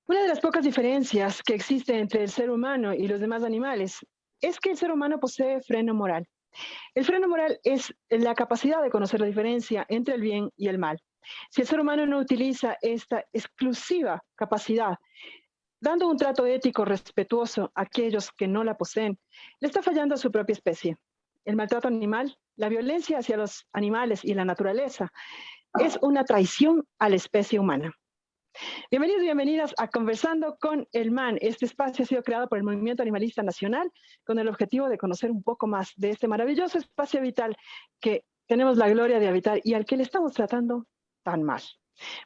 Una de las pocas diferencias que existe entre el ser humano y los demás animales es que el ser humano posee freno moral. El freno moral es la capacidad de conocer la diferencia entre el bien y el mal. Si el ser humano no utiliza esta exclusiva capacidad, dando un trato ético respetuoso a aquellos que no la poseen, le está fallando a su propia especie. El maltrato animal, la violencia hacia los animales y la naturaleza es una traición a la especie humana. Bienvenidos y bienvenidas a Conversando con el MAN. Este espacio ha sido creado por el Movimiento Animalista Nacional con el objetivo de conocer un poco más de este maravilloso espacio vital que tenemos la gloria de habitar y al que le estamos tratando tan mal.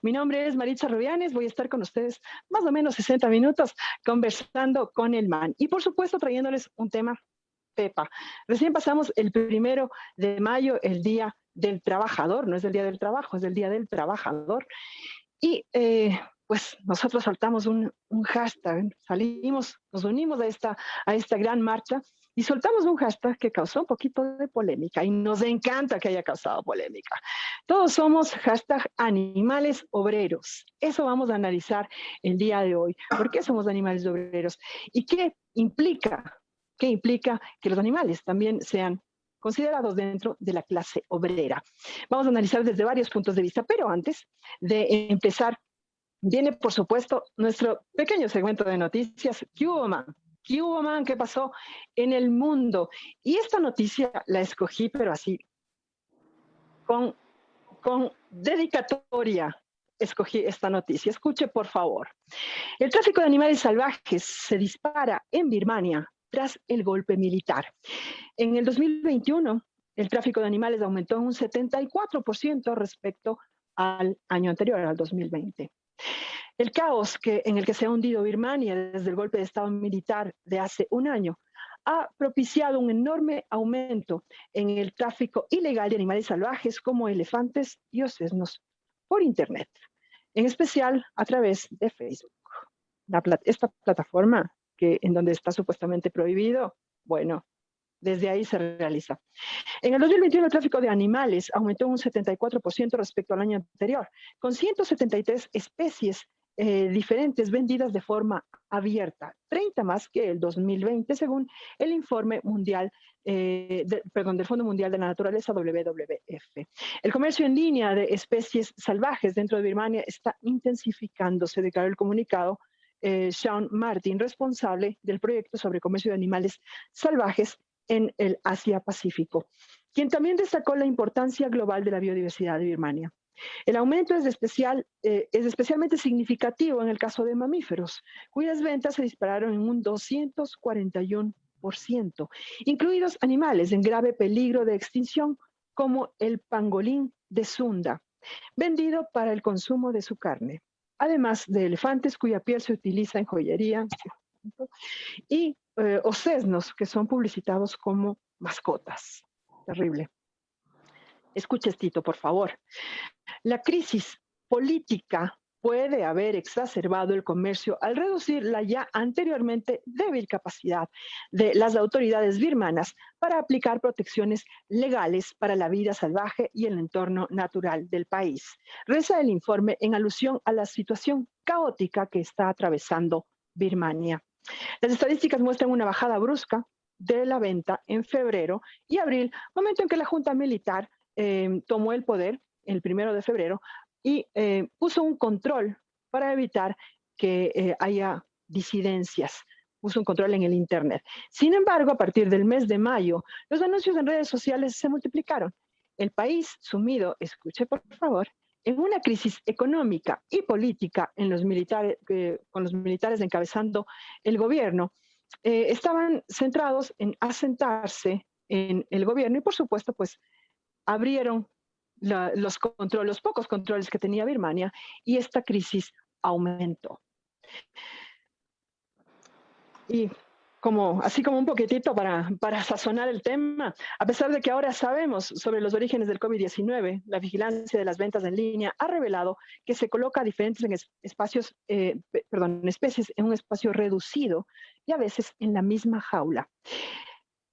Mi nombre es Maritza Rubianes, voy a estar con ustedes más o menos 60 minutos conversando con el MAN y por supuesto trayéndoles un tema Pepa. Recién pasamos el 1 de mayo, el Día del Trabajador, no es el Día del Trabajo, es el Día del Trabajador. Y pues nosotros soltamos un hashtag, salimos, nos unimos a esta gran marcha y soltamos un hashtag que causó un poquito de polémica y nos encanta que haya causado polémica. Todos somos hashtag animales obreros. Eso vamos a analizar el día de hoy. ¿Por qué somos animales obreros? ¿Y qué implica? ¿Qué implica que los animales también sean considerados dentro de la clase obrera? Vamos a analizar desde varios puntos de vista, pero antes de empezar, viene por supuesto nuestro pequeño segmento de noticias. ¿Qué hubo, man? ¿Qué hubo, man? ¿Qué pasó en el mundo? Y esta noticia la escogí, pero así, con, con dedicatoria. Escogí esta noticia. Escuche, por favor. El tráfico de animales salvajes se dispara en Birmania tras el golpe militar. En el 2021, el tráfico de animales aumentó un 74% respecto al año anterior, al 2020. El caos en el que se ha hundido Birmania desde el golpe de Estado militar de hace un año ha propiciado un enorme aumento en el tráfico ilegal de animales salvajes como elefantes y osesnos por Internet, en especial a través de Facebook. Esta plataforma en donde está supuestamente prohibido, bueno, desde ahí se realiza. En el 2021 el tráfico de animales aumentó un 74% respecto al año anterior, con 173 especies diferentes vendidas de forma abierta, 30 más que el 2020, según el informe mundial, del Fondo Mundial de la Naturaleza, WWF. El comercio en línea de especies salvajes dentro de Birmania está intensificándose, declaró el comunicado Sean Martin, responsable del proyecto sobre comercio de animales salvajes en el Asia-Pacífico, quien también destacó la importancia global de la biodiversidad de Birmania. El aumento es especialmente significativo en el caso de mamíferos, cuyas ventas se dispararon en un 241%, incluidos animales en grave peligro de extinción como el pangolín de Sunda, vendido para el consumo de su carne, además de elefantes cuya piel se utiliza en joyería y osesnos que son publicitados como mascotas. Terrible. Escuche esto, por favor. La crisis política puede haber exacerbado el comercio al reducir la ya anteriormente débil capacidad de las autoridades birmanas para aplicar protecciones legales para la vida salvaje y el entorno natural del país. Reza el informe en alusión a la situación caótica que está atravesando Birmania. Las estadísticas muestran una bajada brusca de la venta en febrero y abril, momento en que la Junta Militar tomó el poder el 1 de febrero y puso un control para evitar que haya disidencias, puso un control en el Internet. Sin embargo, a partir del mes de mayo, los anuncios en redes sociales se multiplicaron. El país sumido, escuche por favor, en una crisis económica y política con los militares encabezando el gobierno, estaban centrados en asentarse en el gobierno y por supuesto pues abrieron los pocos controles que tenía Birmania y esta crisis aumentó. Y así como un poquitito para sazonar el tema, a pesar de que ahora sabemos sobre los orígenes del COVID-19, la vigilancia de las ventas en línea ha revelado que se coloca a diferentes especies en un espacio reducido y a veces en la misma jaula.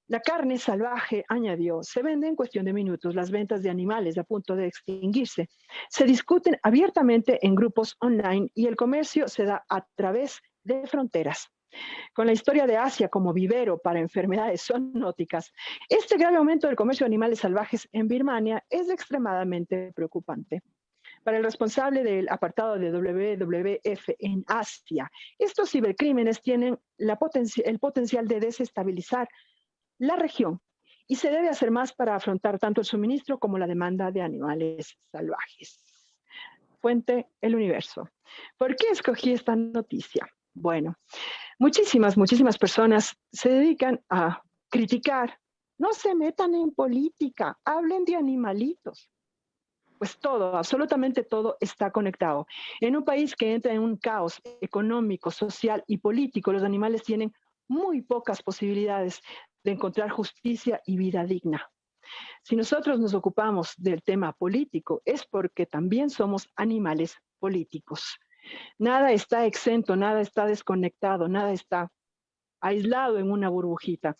La carne salvaje, añadió, se vende en cuestión de minutos. Las ventas de animales a punto de extinguirse se discuten abiertamente en grupos online y el comercio se da a través de fronteras. Con la historia de Asia como vivero para enfermedades zoonóticas, este grave aumento del comercio de animales salvajes en Birmania es extremadamente preocupante. Para el responsable del apartado de WWF en Asia, estos cibercrímenes tienen el potencial de desestabilizar la región y se debe hacer más para afrontar tanto el suministro como la demanda de animales salvajes. Fuente El Universo. ¿Por qué escogí esta noticia? Bueno, muchísimas personas se dedican a criticar. No se metan en política, hablen de animalitos. Pues todo, absolutamente todo está conectado. En un país que entra en un caos económico, social y político, los animales tienen muy pocas posibilidades de encontrar justicia y vida digna. Si nosotros nos ocupamos del tema político, es porque también somos animales políticos. Nada está exento, nada está desconectado, nada está aislado en una burbujita.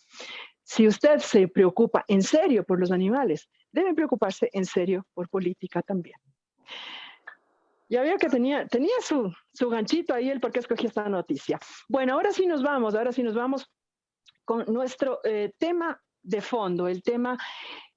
Si usted se preocupa en serio por los animales, debe preocuparse en serio por política también. Ya veo que tenía su ganchito ahí el por qué escogí esta noticia. Bueno, ahora sí nos vamos con nuestro tema de fondo, el tema,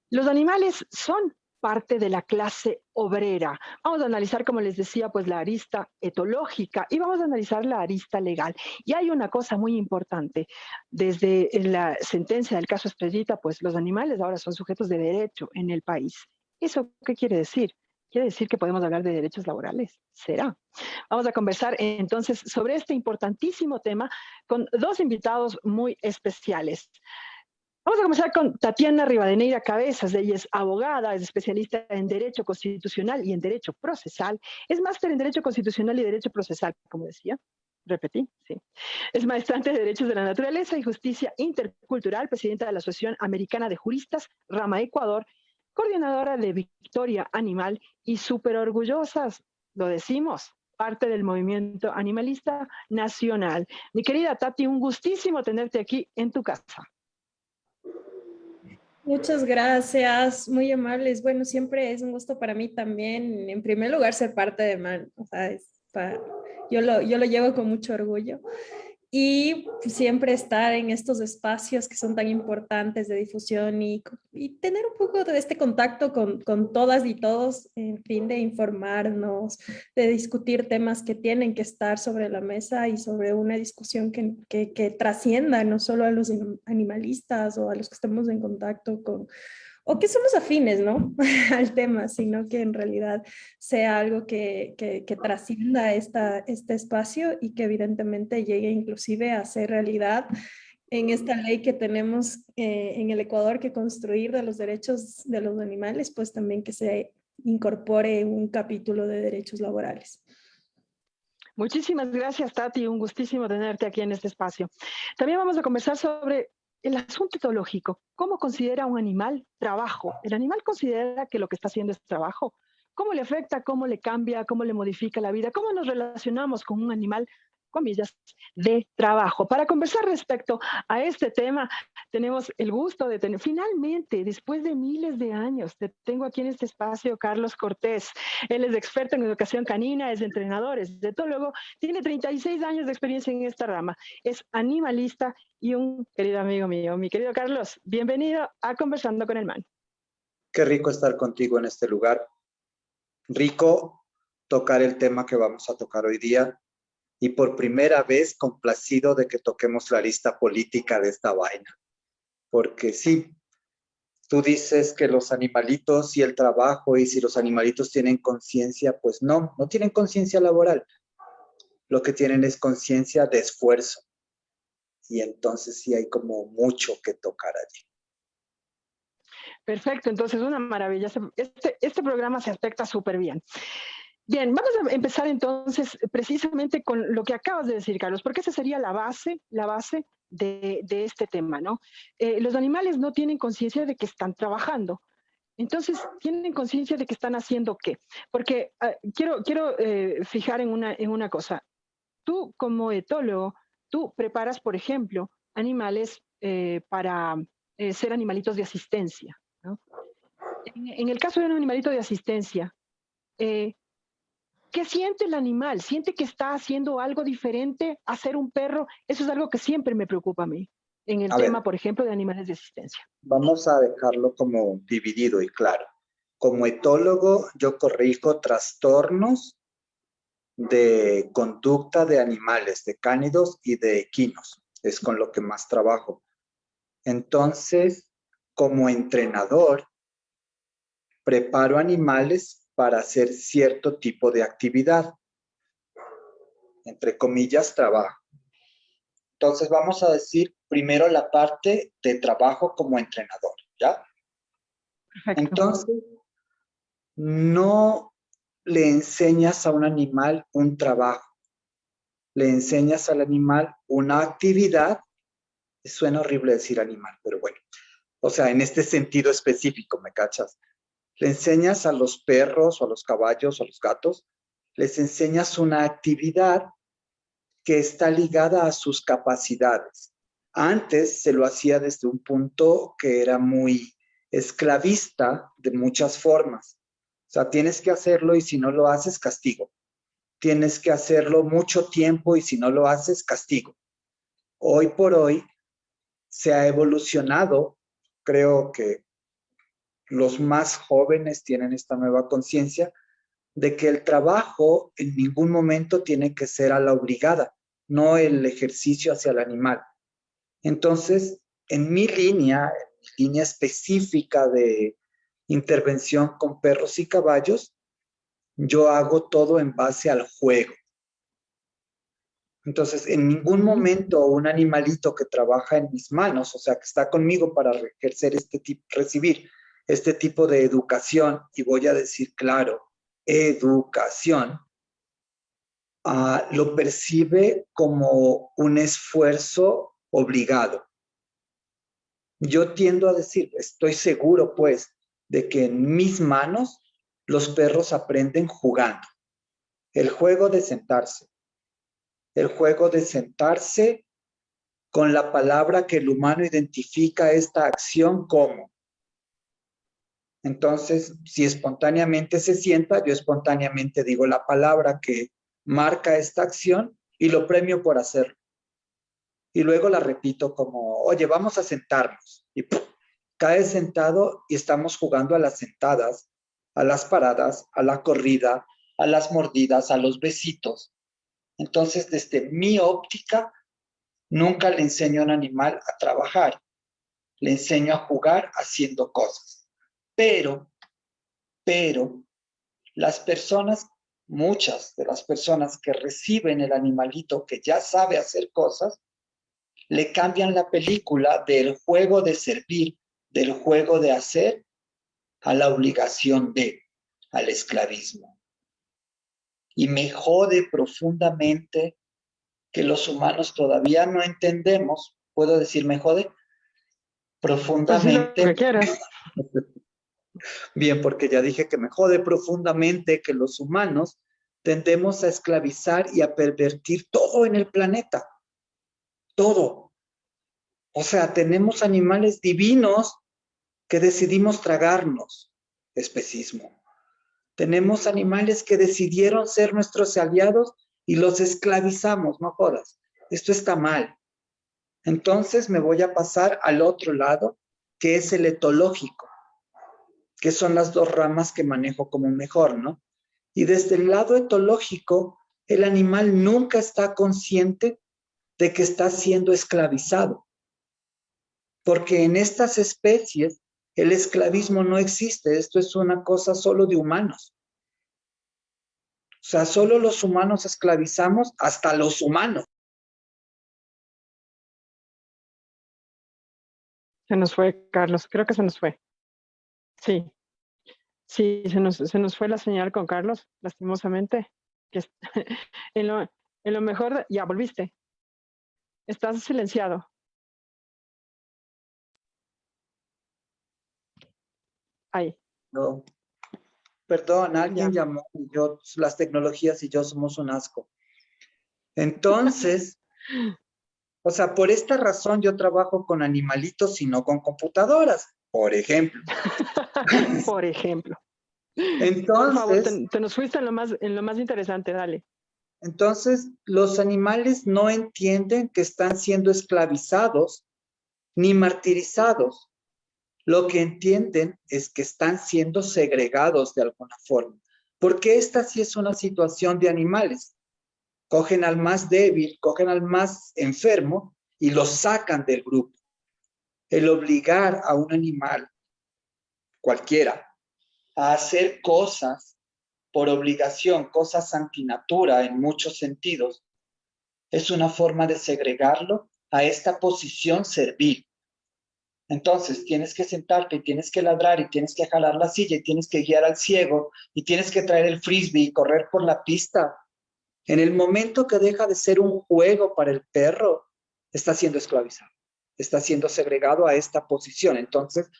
los animales son parte de la clase obrera. Vamos a analizar, como les decía, pues la arista etológica y vamos a analizar la arista legal. Y hay una cosa muy importante. Desde la sentencia del caso Estrellita, pues los animales ahora son sujetos de derecho en el país. ¿Eso qué quiere decir? ¿Quiere decir que podemos hablar de derechos laborales? ¿Será? Vamos a conversar entonces sobre este importantísimo tema con dos invitados muy especiales. Vamos a comenzar con Tatiana Rivadeneira Cabezas. Ella es abogada, es especialista en Derecho Constitucional y en Derecho Procesal. Es máster en Derecho Constitucional y Derecho Procesal, como decía. Repetí, sí. Es maestrante de Derechos de la Naturaleza y Justicia Intercultural, presidenta de la Asociación Americana de Juristas, Rama Ecuador, coordinadora de Victoria Animal y súper orgullosas, lo decimos, parte del movimiento animalista nacional. Mi querida Tati, un gustísimo tenerte aquí en tu casa. Muchas gracias, muy amables. Bueno, siempre es un gusto para mí también, en primer lugar, ser parte de MAN. O sea, yo lo llevo con mucho orgullo. Y siempre estar en estos espacios que son tan importantes de difusión y tener un poco de este contacto con todas y todos, en fin, de informarnos, de discutir temas que tienen que estar sobre la mesa y sobre una discusión que trascienda no solo a los animalistas o a los que estamos en contacto con o que somos afines, ¿no? al tema, sino que en realidad sea algo que trascienda este espacio y que evidentemente llegue inclusive a ser realidad en esta ley que tenemos en el Ecuador que construir de los derechos de los animales, pues también que se incorpore un capítulo de derechos laborales. Muchísimas gracias, Tati. Un gustísimo tenerte aquí en este espacio. También vamos a conversar sobre el asunto etológico. ¿Cómo considera un animal trabajo? ¿El animal considera que lo que está haciendo es trabajo? ¿Cómo le afecta? ¿Cómo le cambia? ¿Cómo le modifica la vida? ¿Cómo nos relacionamos con un animal, comillas, de trabajo? Para conversar respecto a este tema, tenemos el gusto de tener, finalmente, después de miles de años, te tengo aquí en este espacio Carlos Cortés. Él es experto en educación canina, es entrenador, es etólogo, tiene 36 años de experiencia en esta rama, es animalista y un querido amigo mío. Mi querido Carlos, bienvenido a Conversando con el Man. Qué rico estar contigo en este lugar. Rico tocar el tema que vamos a tocar hoy día y por primera vez complacido de que toquemos la arista política de esta vaina. Porque sí, tú dices que los animalitos y el trabajo y si los animalitos tienen conciencia, pues no tienen conciencia laboral. Lo que tienen es conciencia de esfuerzo. Y entonces sí hay como mucho que tocar allí. Perfecto, entonces una maravilla. Este programa se aspecta súper bien. Bien, vamos a empezar entonces precisamente con lo que acabas de decir, Carlos, porque esa sería la base de este tema, ¿no? Los animales no tienen conciencia de que están trabajando. Entonces, tienen conciencia de que están haciendo qué. Porque quiero fijar en una cosa. Tú como etólogo, tú preparas, por ejemplo, animales para ser animalitos de asistencia, ¿no? En el caso de un animalito de asistencia, ¿qué siente el animal? ¿Siente que está haciendo algo diferente a ser un perro? Eso es algo que siempre me preocupa a mí, en el A ver, tema, por ejemplo, de animales de asistencia. vamos a dejarlo como dividido y claro. Como etólogo, yo corrijo trastornos de conducta de animales, de cánidos y de equinos. Es con lo que más trabajo. Entonces, como entrenador, preparo animales para hacer cierto tipo de actividad. Entre comillas, trabajo. Entonces, vamos a decir primero la parte de trabajo como entrenador, ¿ya? Perfecto. Entonces, no le enseñas a un animal un trabajo, le enseñas al animal una actividad. Suena horrible decir animal, pero bueno, o sea, en este sentido específico, ¿me cachas? Le enseñas a los perros o a los caballos o a los gatos, les enseñas una actividad que está ligada a sus capacidades. Antes se lo hacía desde un punto que era muy esclavista de muchas formas. O sea, tienes que hacerlo y si no lo haces, castigo. Tienes que hacerlo mucho tiempo y si no lo haces, castigo. Hoy por hoy se ha evolucionado. Creo que los más jóvenes tienen esta nueva conciencia de que el trabajo en ningún momento tiene que ser a la obligada, no el ejercicio hacia el animal. Entonces, en mi línea específica de intervención con perros y caballos, yo hago todo en base al juego. Entonces, en ningún momento un animalito que trabaja en mis manos, o sea, que está conmigo para ejercer recibir este tipo de educación, y voy a decir claro, educación, lo percibe como un esfuerzo obligado. Yo tiendo a decir, estoy seguro pues, de que en mis manos los perros aprenden jugando. El juego de sentarse. El juego de sentarse con la palabra que el humano identifica esta acción como. Entonces, si espontáneamente se sienta, yo espontáneamente digo la palabra que marca esta acción y lo premio por hacerlo. Y luego la repito como, oye, vamos a sentarnos. Y ¡pum!, cae sentado y estamos jugando a las sentadas, a las paradas, a la corrida, a las mordidas, a los besitos. Entonces, desde mi óptica, nunca le enseño a un animal a trabajar. Le enseño a jugar haciendo cosas. Pero, las personas, muchas de las personas que reciben el animalito que ya sabe hacer cosas, le cambian la película del juego de servir, del juego de hacer, a la obligación de, al esclavismo. Y me jode profundamente que los humanos todavía no entendemos, puedo decir me jode, profundamente. Pues lo que quieras. Bien, porque ya dije que me jode profundamente que los humanos tendemos a esclavizar y a pervertir todo en el planeta. Todo. O sea, tenemos animales divinos que decidimos tragarnos. Especismo. Tenemos animales que decidieron ser nuestros aliados y los esclavizamos, no jodas. Esto está mal. Entonces me voy a pasar al otro lado, que es el etológico, que son las dos ramas que manejo como mejor, ¿no? Y desde el lado etológico, el animal nunca está consciente de que está siendo esclavizado. Porque en estas especies el esclavismo no existe. Esto es una cosa solo de humanos. O sea, solo los humanos esclavizamos hasta los humanos. Se nos fue, Carlos. Creo que se nos fue. Sí. Sí, se nos fue la señal con Carlos, lastimosamente. Que en lo mejor, ya volviste. Estás silenciado. Ahí. No. Perdón, alguien Ya. llamó y yo, las tecnologías y yo somos un asco. Entonces, O sea, por esta razón yo trabajo con animalitos y no con computadoras, por ejemplo. Por ejemplo. Por favor, Entonces, te nos fuiste en lo más interesante, dale. entonces, los animales no entienden que están siendo esclavizados ni martirizados. Lo que entienden es que están siendo segregados de alguna forma. Porque esta sí es una situación de animales. Cogen al más débil, cogen al más enfermo y lo sacan del grupo. El obligar a un animal, cualquiera, a hacer cosas por obligación, cosas antinatura en muchos sentidos, es una forma de segregarlo a esta posición servil. Entonces tienes que sentarte y tienes que ladrar y tienes que jalar la silla y tienes que guiar al ciego y tienes que traer el frisbee y correr por la pista. En el momento que deja de ser un juego para el perro, está siendo esclavizado, está siendo segregado a esta posición. Entonces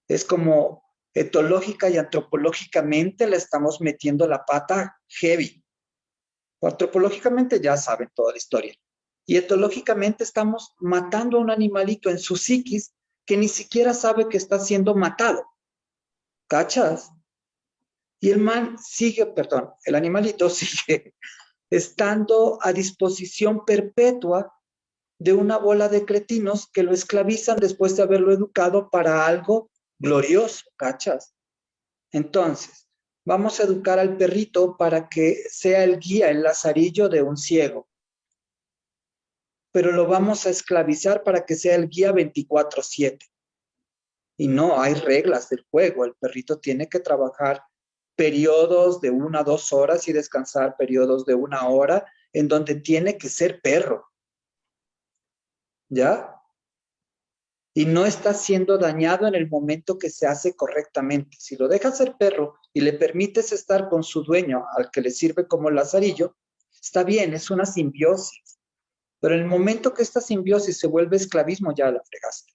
es como etológica y antropológicamente le estamos metiendo la pata heavy. O antropológicamente ya saben toda la historia. Y etológicamente estamos matando a un animalito en su psiquis que ni siquiera sabe que está siendo matado. ¿Cachas? Y el man sigue, perdón, el animalito sigue estando a disposición perpetua de una bola de cretinos que lo esclavizan después de haberlo educado para algo glorioso, ¿cachas? Entonces, vamos a educar al perrito para que sea el guía, el lazarillo de un ciego. Pero lo vamos a esclavizar para que sea el guía 24/7. Y no, hay reglas del juego. El perrito tiene que trabajar periodos de 1 a 2 horas y descansar periodos de 1 hora en donde tiene que ser perro. ¿Ya? Y no está siendo dañado en el momento que se hace correctamente. Si lo dejas ser perro y le permites estar con su dueño, al que le sirve como lazarillo, está bien, es una simbiosis. Pero en el momento que esta simbiosis se vuelve esclavismo, ya la fregaste.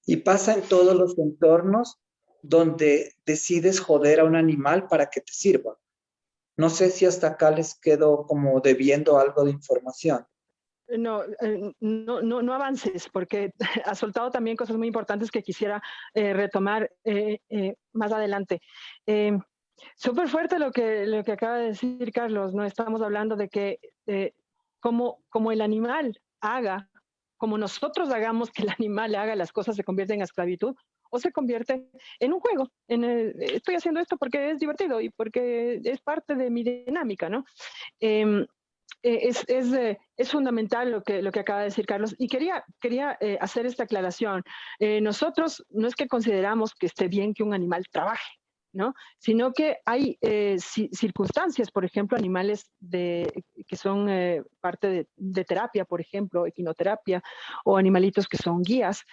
Y pasa en todos los entornos donde decides joder a un animal para que te sirva. No sé si hasta acá les quedo como debiendo algo de información. No avances, porque has soltado también cosas muy importantes que quisiera retomar más adelante. Súper fuerte lo que acaba de decir Carlos, ¿no? Estamos hablando de que como el animal haga, como nosotros hagamos que el animal haga, las cosas se convierten en esclavitud o se convierte en un juego. Estoy haciendo esto porque es divertido y porque es parte de mi dinámica, ¿no? Es fundamental lo que acaba de decir Carlos. Y quería hacer esta aclaración. Nosotros no es que consideramos que esté bien que un animal trabaje, ¿no? Sino que hay circunstancias, por ejemplo, animales que son parte de terapia, por ejemplo, equinoterapia, o animalitos que son guías.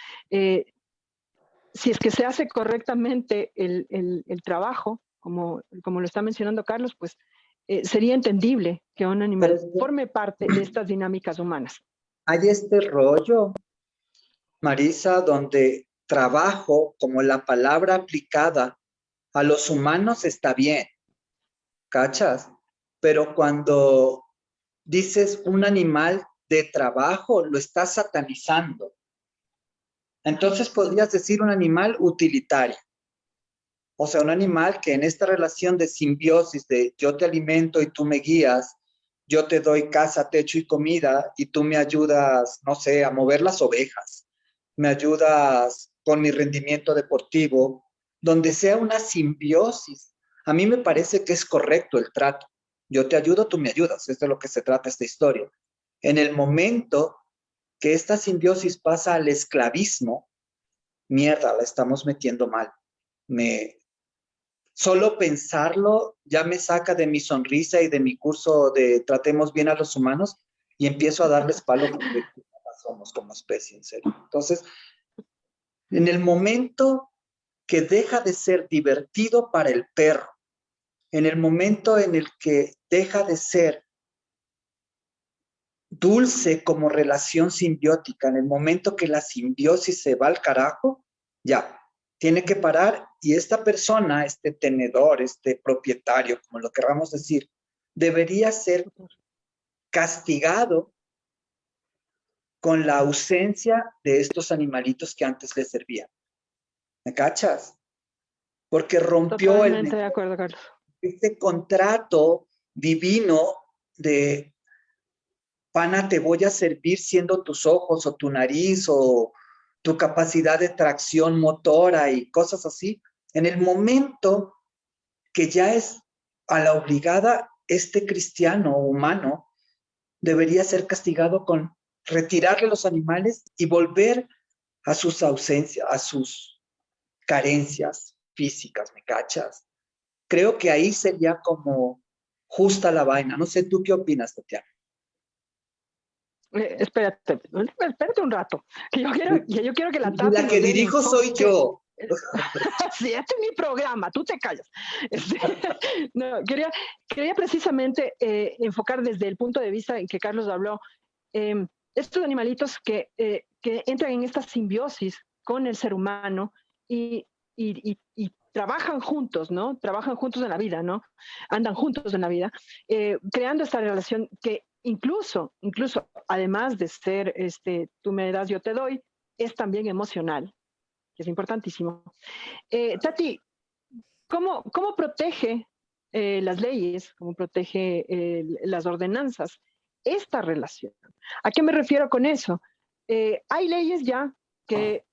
Si es que se hace correctamente el trabajo, como lo está mencionando Carlos, pues sería entendible que un animal forme parte de estas dinámicas humanas. Hay este rollo, Marisa, donde trabajo, como la palabra aplicada a los humanos está bien, ¿cachas? Pero cuando dices un animal de trabajo, lo estás satanizando. Entonces podrías decir un animal utilitario. O sea, un animal que en esta relación de simbiosis, de yo te alimento y tú me guías, yo te doy casa, techo y comida y tú me ayudas, no sé, a mover las ovejas, me ayudas con mi rendimiento deportivo, donde sea una simbiosis. A mí me parece que es correcto el trato. Yo te ayudo, tú me ayudas. Es de lo que se trata esta historia. En el momento que esta simbiosis pasa al esclavismo, mierda, la estamos metiendo mal. Solo pensarlo ya me saca de mi sonrisa y de mi curso de tratemos bien a los humanos y empiezo a darles palo porque somos como especie, en serio. Entonces, en el momento que deja de ser divertido para el perro, en el momento en el que deja de ser dulce como relación simbiótica, en el momento que la simbiosis se va al carajo, ya, tiene que parar y esta persona, este tenedor, este propietario, como lo querramos decir, debería ser castigado con la ausencia de estos animalitos que antes les servían. ¿Me cachas? Porque rompió Totalmente de acuerdo, Carlos. este contrato divino de pana, te voy a servir siendo tus ojos o tu nariz o tu capacidad de tracción motora y cosas así. En el momento que ya es a la obligada, este cristiano humano debería ser castigado con retirarle los animales y volver a sus ausencias, a sus carencias físicas, ¿me cachas? Creo que ahí sería como justa la vaina. No sé, ¿tú qué opinas, Tatiana? Espérate un rato. Que yo quiero que la Tati La nos que dé el dirijo soy enfoque. yo. Sí, este es mi programa, tú te callas. No, quería precisamente enfocar desde el punto de vista en que Carlos habló, estos animalitos que entran en esta simbiosis con el ser humano y trabajan juntos, ¿no? Trabajan juntos en la vida, ¿no? Andan juntos en la vida, creando esta relación que incluso, además de ser, tú me das, yo te doy, es también emocional, que es importantísimo. Tati, ¿cómo protege las leyes, cómo protege las ordenanzas esta relación? ¿A qué me refiero con eso? Hay leyes ya que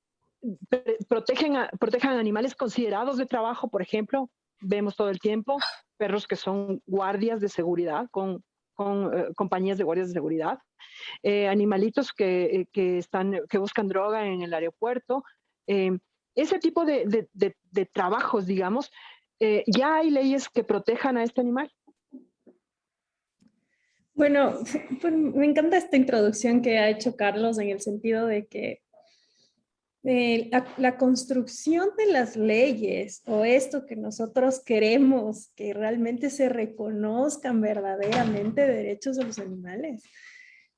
protejan animales considerados de trabajo, por ejemplo, vemos todo el tiempo perros que son guardias de seguridad, con compañías de guardias de seguridad, animalitos que buscan droga en el aeropuerto, ese tipo de trabajos, digamos, ya hay leyes que protejan a este animal. Bueno, me encanta esta introducción que ha hecho Carlos en el sentido de que la construcción de las leyes o esto que nosotros queremos que realmente se reconozcan verdaderamente derechos de los animales,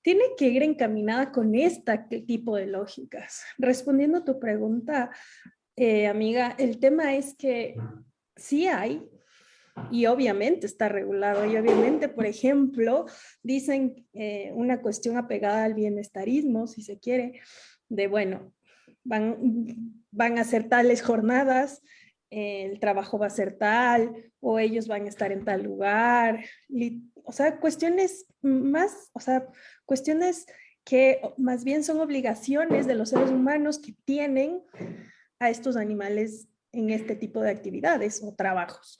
tiene que ir encaminada con este tipo de lógicas. Respondiendo a tu pregunta, amiga, el tema es que sí hay, y obviamente está regulado, y obviamente, por ejemplo, dicen una cuestión apegada al bienestarismo, si se quiere, de bueno, van a ser tales jornadas, el trabajo va a ser tal, o ellos van a estar en tal lugar, o sea, cuestiones más, o sea, cuestiones que más bien son obligaciones de los seres humanos que tienen a estos animales en este tipo de actividades o trabajos.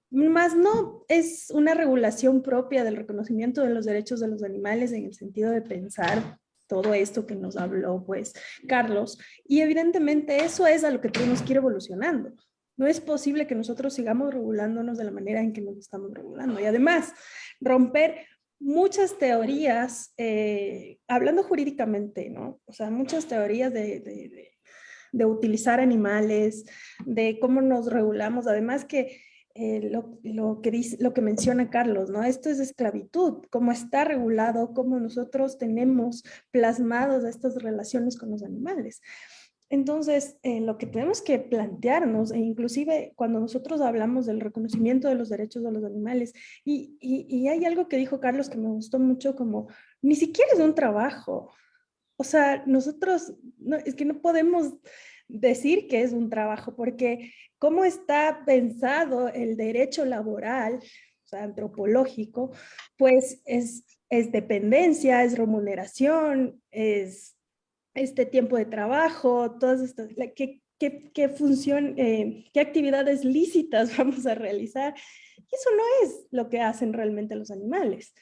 Más no es una regulación propia del reconocimiento de los derechos de los animales en el sentido de pensar todo esto que nos habló pues Carlos, y evidentemente eso es a lo que tenemos que ir evolucionando. No es posible que nosotros sigamos regulándonos de la manera en que nos estamos regulando, y además romper muchas teorías, hablando jurídicamente, ¿no? O sea, muchas teorías de utilizar animales, de cómo nos regulamos, además que lo que menciona Carlos, ¿no? Esto es esclavitud, cómo está regulado, cómo nosotros tenemos plasmados estas relaciones con los animales. Entonces, lo que tenemos que plantearnos, e inclusive cuando nosotros hablamos del reconocimiento de los derechos de los animales, y hay algo que dijo Carlos que me gustó mucho, como, ni siquiera es un trabajo. O sea, nosotros, no, es que no podemos decir que es un trabajo, porque cómo está pensado el derecho laboral, o sea, antropológico, pues es dependencia, es remuneración, es este tiempo de trabajo, todas estas, qué función, qué actividades lícitas vamos a realizar. Y eso no es lo que hacen realmente los animales.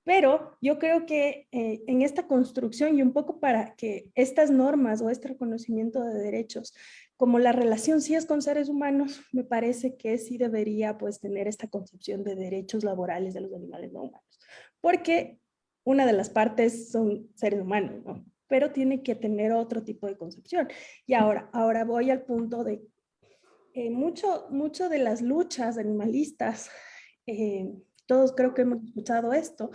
Pero yo creo que en esta construcción y un poco para que estas normas o este reconocimiento de derechos, como la relación sí es con seres humanos, me parece que sí debería pues tener esta concepción de derechos laborales de los animales no humanos. Porque una de las partes son seres humanos, ¿no? Pero tiene que tener otro tipo de concepción. Y ahora voy al punto de mucho de las luchas animalistas, todos creo que hemos escuchado esto,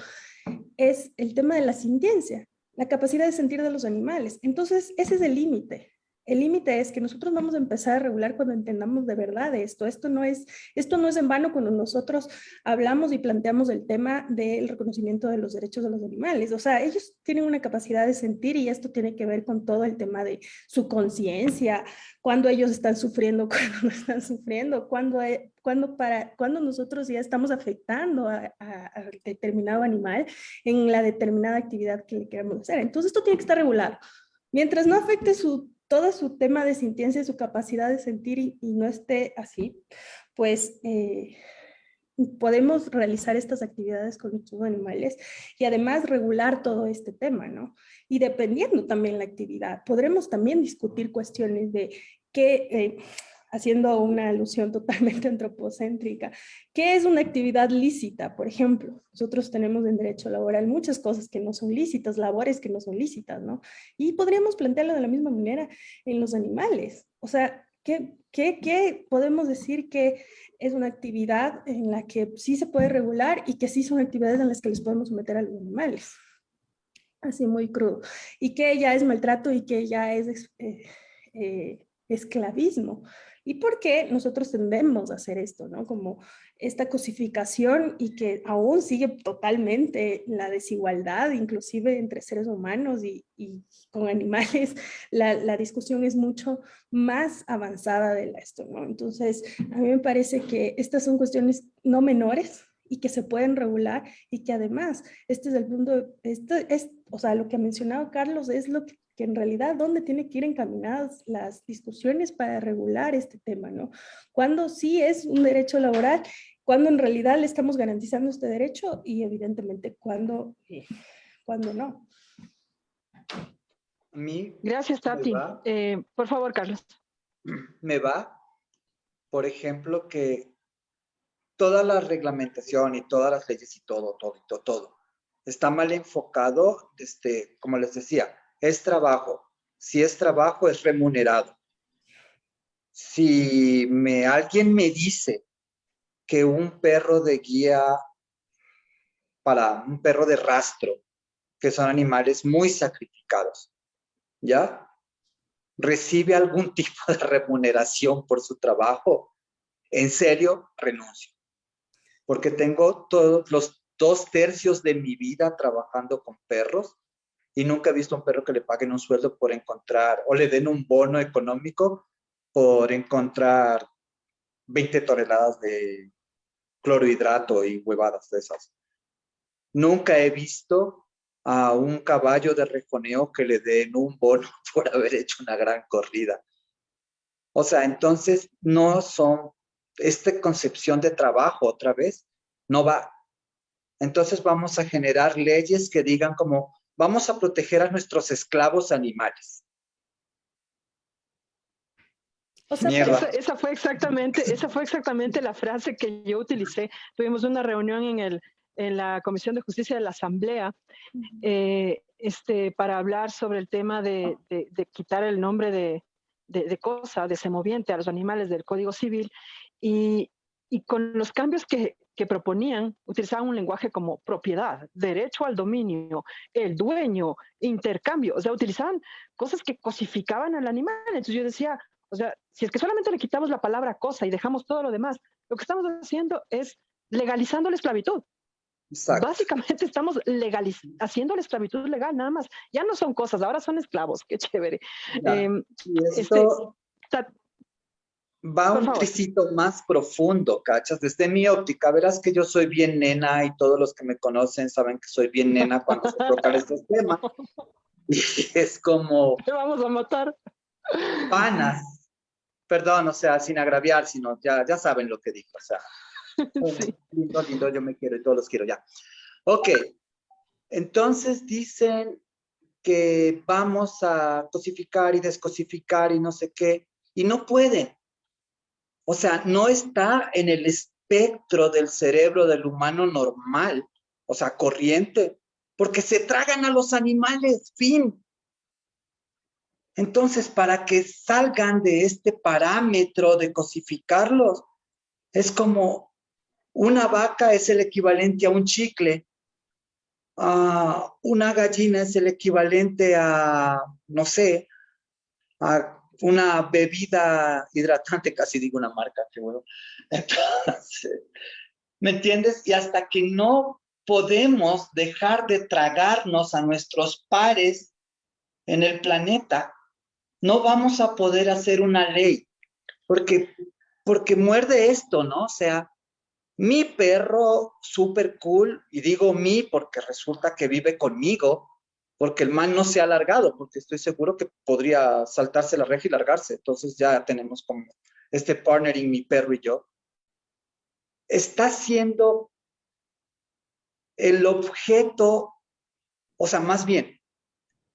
es el tema de la sintiencia, la capacidad de sentir de los animales. Entonces, ese es el límite. El límite es que nosotros vamos a empezar a regular cuando entendamos de verdad esto. Esto no es en vano cuando nosotros hablamos y planteamos el tema del reconocimiento de los derechos de los animales. O sea, ellos tienen una capacidad de sentir y esto tiene que ver con todo el tema de su conciencia, cuando ellos están sufriendo, cuando no están sufriendo, cuando nosotros ya estamos afectando a determinado animal en la determinada actividad que le queremos hacer. Entonces, esto tiene que estar regulado. Mientras no afecte todo su tema de sintiencia, su capacidad de sentir y no esté así, pues podemos realizar estas actividades con nuestros animales y además regular todo este tema, ¿no? Y dependiendo también la actividad, podremos también discutir cuestiones de qué, haciendo una alusión totalmente antropocéntrica, ¿qué es una actividad lícita? Por ejemplo, nosotros tenemos en derecho laboral muchas cosas que no son lícitas, labores que no son lícitas, ¿no? Y podríamos plantearlo de la misma manera en los animales. O sea, ¿qué podemos decir que es una actividad en la que sí se puede regular y que sí son actividades en las que les podemos someter a los animales? Así muy crudo. Y que ya es maltrato y que ya es esclavismo. ¿Y por qué nosotros tendemos a hacer esto, no? Como esta cosificación y que aún sigue totalmente la desigualdad, inclusive entre seres humanos y con animales, la discusión es mucho más avanzada de esto, ¿no? Entonces, a mí me parece que estas son cuestiones no menores y que se pueden regular y que además, este es el punto, o sea, lo que ha mencionado Carlos es lo que en realidad dónde tienen que ir encaminadas las discusiones para regular este tema, ¿no? Cuando sí es un derecho laboral, cuando en realidad le estamos garantizando este derecho y evidentemente cuando no. A mí Gracias, Tati. Por favor, Carlos. me va, por ejemplo, que toda la reglamentación y todas las leyes y todo, está mal enfocado, como les decía, es trabajo. Si es trabajo, es remunerado. Si alguien me dice que un perro de guía para un perro de rastro, que son animales muy sacrificados, ¿ya? Recibe algún tipo de remuneración por su trabajo, en serio, renuncio. Porque tengo todos los 2/3 de mi vida trabajando con perros y nunca he visto a un perro que le paguen un sueldo por encontrar, o le den un bono económico por encontrar 20 toneladas de clorhidrato y huevadas de esas. Nunca he visto a un caballo de rejoneo que le den un bono por haber hecho una gran corrida. O sea, entonces no son, esta concepción de trabajo otra vez no va. Entonces vamos a generar leyes que digan como, vamos a proteger a nuestros esclavos animales. O sea, esa fue exactamente la frase que yo utilicé. Tuvimos una reunión en la Comisión de Justicia de la Asamblea para hablar sobre el tema de quitar el nombre de cosa, de semoviente a los animales del Código Civil y con los cambios que proponían, utilizaban un lenguaje como propiedad, derecho al dominio, el dueño, intercambio, o sea, utilizaban cosas que cosificaban al animal. Entonces yo decía, o sea, si es que solamente le quitamos la palabra cosa y dejamos todo lo demás, lo que estamos haciendo es legalizando la esclavitud. Exacto. Básicamente estamos haciendo la esclavitud legal, nada más. Ya no son cosas, ahora son esclavos, qué chévere. Y esto va un tricito más profundo, ¿cachas? Desde mi óptica, verás que yo soy bien nena y todos los que me conocen saben que soy bien nena cuando se tocan estos temas. Y es como... Te vamos a matar. Panas. Perdón, o sea, sin agraviar, sino ya saben lo que digo, o sea. Sí. Lindo, yo me quiero y todos los quiero ya. Ok, entonces dicen que vamos a cosificar y descosificar y no sé qué, y no pueden. O sea, no está en el espectro del cerebro del humano normal, o sea, corriente, porque se tragan a los animales, fin. Entonces, para que salgan de este parámetro de cosificarlos, es como una vaca es el equivalente a un chicle, una gallina es el equivalente a, no sé, a una bebida hidratante, casi digo una marca, qué bueno. Entonces, ¿me entiendes? Y hasta que no podemos dejar de tragarnos a nuestros pares en el planeta, no vamos a poder hacer una ley, porque muerde esto, ¿no? O sea, mi perro súper cool, y digo mi porque resulta que vive conmigo, porque el man no se ha largado, porque estoy seguro que podría saltarse la reja y largarse. Entonces ya tenemos como este partnering, mi perro y yo. Está siendo el objeto, o sea, más bien,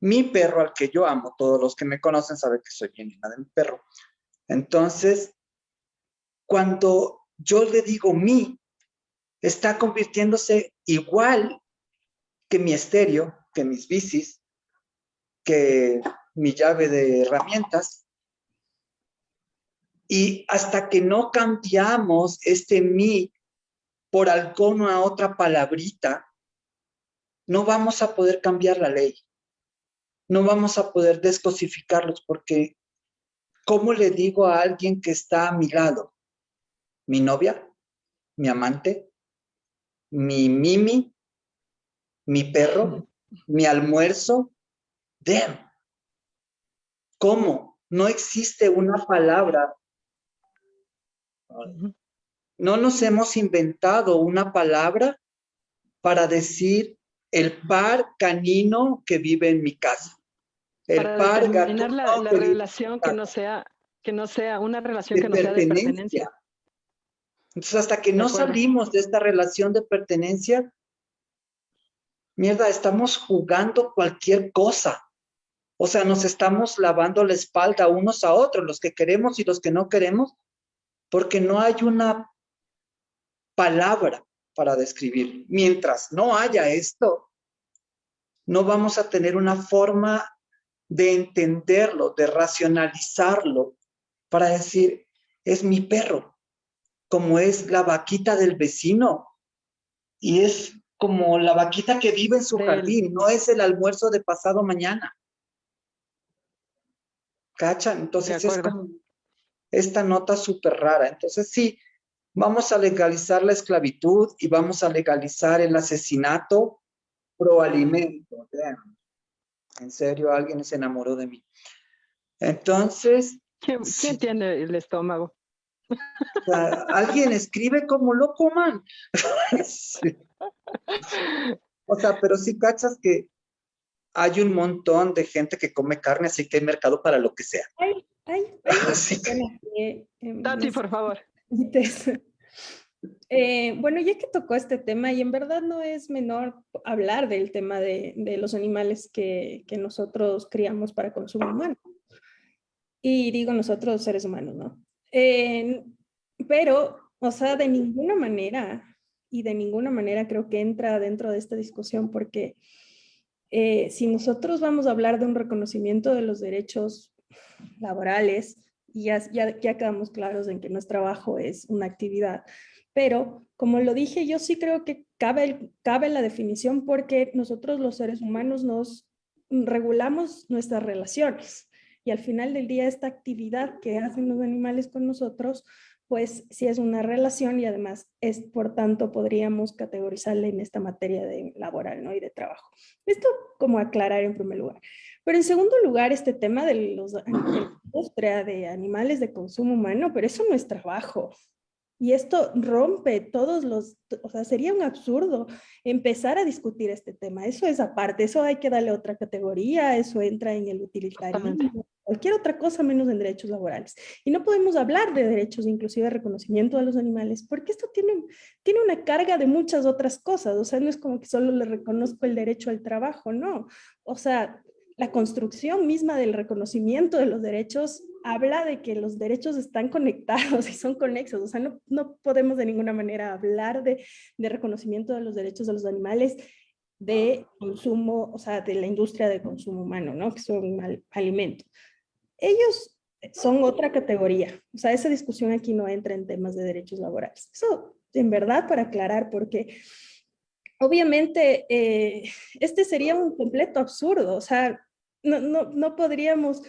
mi perro al que yo amo, todos los que me conocen saben que soy bien linda de mi perro. Entonces, cuando yo le digo mi, está convirtiéndose igual que mi estéreo, que mis bicis, que mi llave de herramientas. Y hasta que no cambiamos este mi por alguna otra palabrita, no vamos a poder cambiar la ley. No vamos a poder descosificarlos, porque ¿cómo le digo a alguien que está a mi lado? ¿Mi novia? ¿Mi amante? ¿Mi Mimi? ¿Mi perro? ¿Mi almuerzo? Damn. ¿Cómo? No existe una palabra. No nos hemos inventado una palabra para decir el par canino que vive en mi casa. El Para par determinar gatuno la que vive en relación mi que casa. no sea una relación De que no sea de pertenencia. pertenencia. Entonces, hasta que De no acuerdo. salimos de esta relación de pertenencia, mierda, estamos jugando cualquier cosa. O sea, nos estamos lavando la espalda unos a otros, los que queremos y los que no queremos, porque no hay una palabra para describir. Mientras no haya esto, no vamos a tener una forma de entenderlo, de racionalizarlo, para decir, es mi perro, como es la vaquita del vecino, y es como la vaquita que vive en su jardín, no es el almuerzo de pasado mañana. ¿Cachan? Entonces es como esta nota súper rara. Entonces sí, vamos a legalizar la esclavitud y vamos a legalizar el asesinato pro alimento. En serio, alguien se enamoró de mí. Entonces... ¿Quién tiene el estómago? O sea, alguien escribe como loco, man. Sí. O sea, pero sí cachas que hay un montón de gente que come carne, así que hay mercado para lo que sea. Así Tati, por favor. Bueno, ya que tocó este tema, y en verdad no es menor hablar del tema de los animales que nosotros criamos para consumo humano. Y digo nosotros, seres humanos, ¿no? Pero, o sea, de ninguna manera creo que entra dentro de esta discusión, porque si nosotros vamos a hablar de un reconocimiento de los derechos laborales, y ya quedamos claros en que no es trabajo, es una actividad. Pero, como lo dije, yo sí creo que cabe la definición, porque nosotros los seres humanos nos regulamos nuestras relaciones. Y al final del día, esta actividad que hacen los animales con nosotros, pues sí es una relación, y además es, por tanto, podríamos categorizarla en esta materia de laboral, ¿no? Y de trabajo. Esto como aclarar en primer lugar. Pero en segundo lugar, este tema de la industria de animales de consumo humano, pero eso no es trabajo. Y esto rompe todos o sea, sería un absurdo empezar a discutir este tema. Eso es aparte, eso hay que darle otra categoría, eso entra en el utilitarismo, cualquier otra cosa menos en derechos laborales. Y no podemos hablar de derechos, inclusive de reconocimiento de los animales, porque esto tiene una carga de muchas otras cosas. O sea, no es como que solo le reconozco el derecho al trabajo, no. O sea, la construcción misma del reconocimiento de los derechos habla de que los derechos están conectados y son conexos. O sea, no podemos de ninguna manera hablar de reconocimiento de los derechos de los animales de consumo, o sea, de la industria de consumo humano, ¿no? Que son alimentos. Ellos son otra categoría. O sea, esa discusión aquí no entra en temas de derechos laborales. Eso, en verdad, para aclarar, porque obviamente este sería un completo absurdo. O sea, no podríamos,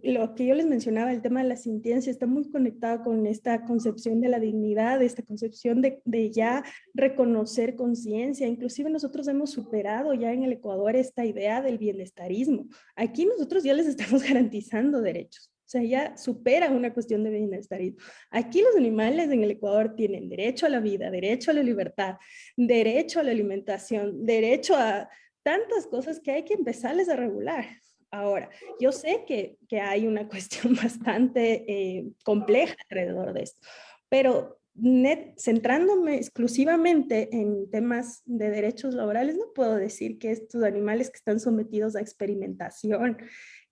lo que yo les mencionaba, el tema de la sintiencia está muy conectado con esta concepción de la dignidad, esta concepción de ya reconocer conciencia. Inclusive nosotros hemos superado ya en el Ecuador esta idea del bienestarismo. Aquí nosotros ya les estamos garantizando derechos. O sea, ya superan una cuestión de bienestarismo. Aquí los animales en el Ecuador tienen derecho a la vida, derecho a la libertad, derecho a la alimentación, derecho a tantas cosas que hay que empezarles a regular. Ahora, yo sé que hay una cuestión bastante compleja alrededor de esto, pero centrándome exclusivamente en temas de derechos laborales, no puedo decir que estos animales que están sometidos a experimentación,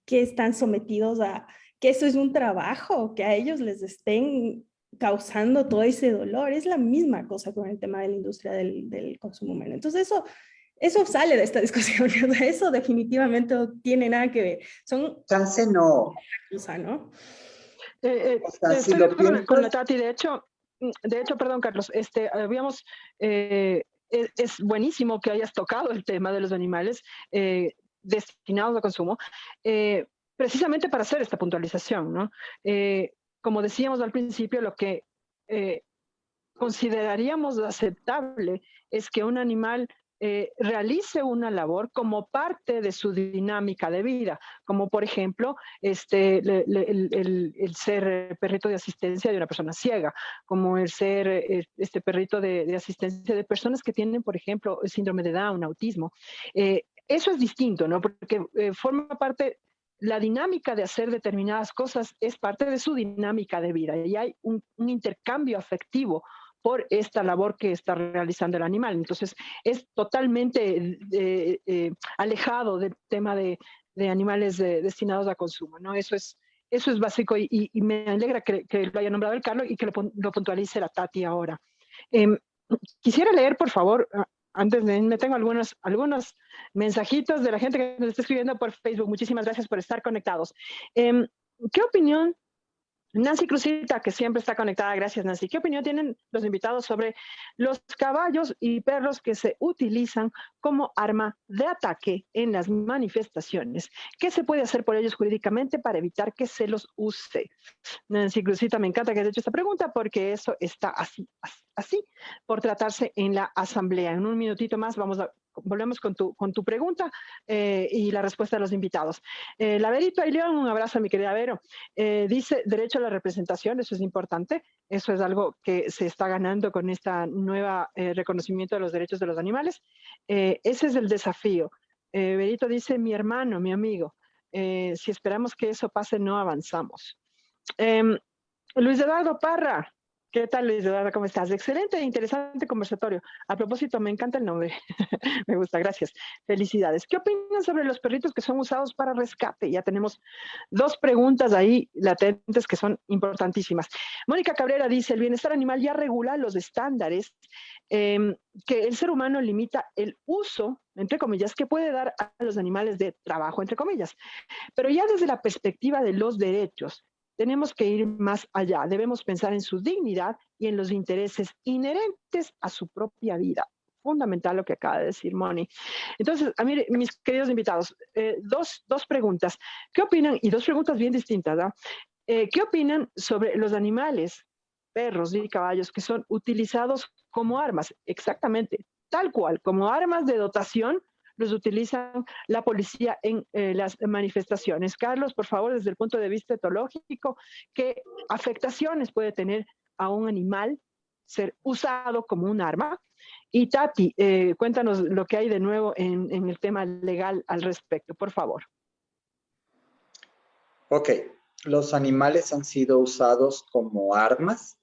que están sometidos a, que eso es un trabajo, que a ellos les estén causando todo ese dolor. Es la misma cosa con el tema de la industria del consumo humano. Entonces eso sale de esta discusión, eso definitivamente no tiene nada que ver. Son Chance no. cosa, ¿no? O sea, si Estoy de lo acuerdo con la piensas, Tati. De hecho, perdón, Carlos, es buenísimo que hayas tocado el tema de los animales destinados a consumo, precisamente para hacer esta puntualización, ¿no? Como decíamos al principio, lo que consideraríamos aceptable es que un animal realice una labor como parte de su dinámica de vida, como por ejemplo el ser perrito de asistencia de una persona ciega, como el ser este perrito de asistencia de personas que tienen, por ejemplo, el síndrome de Down, autismo. Eso es distinto, ¿no? Porque forma parte, la dinámica de hacer determinadas cosas es parte de su dinámica de vida y hay un intercambio afectivo por esta labor que está realizando el animal. Entonces, es totalmente alejado del tema de animales destinados a consumo, ¿no? Eso es básico y me alegra que lo haya nombrado el Carlos y que lo puntualice la Tati ahora. Quisiera leer, por favor, antes de irme, tengo algunos mensajitos de la gente que nos está escribiendo por Facebook. Muchísimas gracias por estar conectados. ¿Qué opinión Nancy Cruzita, que siempre está conectada, gracias Nancy. ¿Qué opinión tienen los invitados sobre los caballos y perros que se utilizan como arma de ataque en las manifestaciones? ¿Qué se puede hacer por ellos jurídicamente para evitar que se los use? Nancy Cruzita, me encanta que hayas hecho esta pregunta porque eso está así por tratarse en la asamblea. En un minutito más volvemos con tu pregunta y la respuesta de los invitados. La Verito Ayleón, un abrazo a mi querida Vero. Dice derecho a la representación, eso es importante, eso es algo que se está ganando con esta nueva reconocimiento de los derechos de los animales. Ese es el desafío. Verito dice, mi hermano, mi amigo, si esperamos que eso pase, no avanzamos. Luis Eduardo Parra, ¿qué tal Luis Eduardo? ¿Cómo estás? Excelente e interesante conversatorio. A propósito, me encanta el nombre. Me gusta, gracias. Felicidades. ¿Qué opinan sobre los perritos que son usados para rescate? Ya tenemos dos preguntas ahí latentes que son importantísimas. Mónica Cabrera dice, el bienestar animal ya regula los estándares que el ser humano limita el uso, entre comillas, que puede dar a los animales de trabajo, entre comillas. Pero ya desde la perspectiva de los derechos, tenemos que ir más allá. Debemos pensar en su dignidad y en los intereses inherentes a su propia vida. Fundamental lo que acaba de decir Moni. Entonces, a mí, mis queridos invitados, dos preguntas. ¿Qué opinan? Y dos preguntas bien distintas, ¿no? ¿Qué opinan sobre los animales, perros y caballos que son utilizados como armas? Exactamente, tal cual, como armas de dotación los utilizan la policía en las manifestaciones. Carlos, por favor, desde el punto de vista etológico, ¿qué afectaciones puede tener a un animal ser usado como un arma? Y Tati, cuéntanos lo que hay de nuevo en el tema legal al respecto, por favor. Ok, los animales han sido usados como armas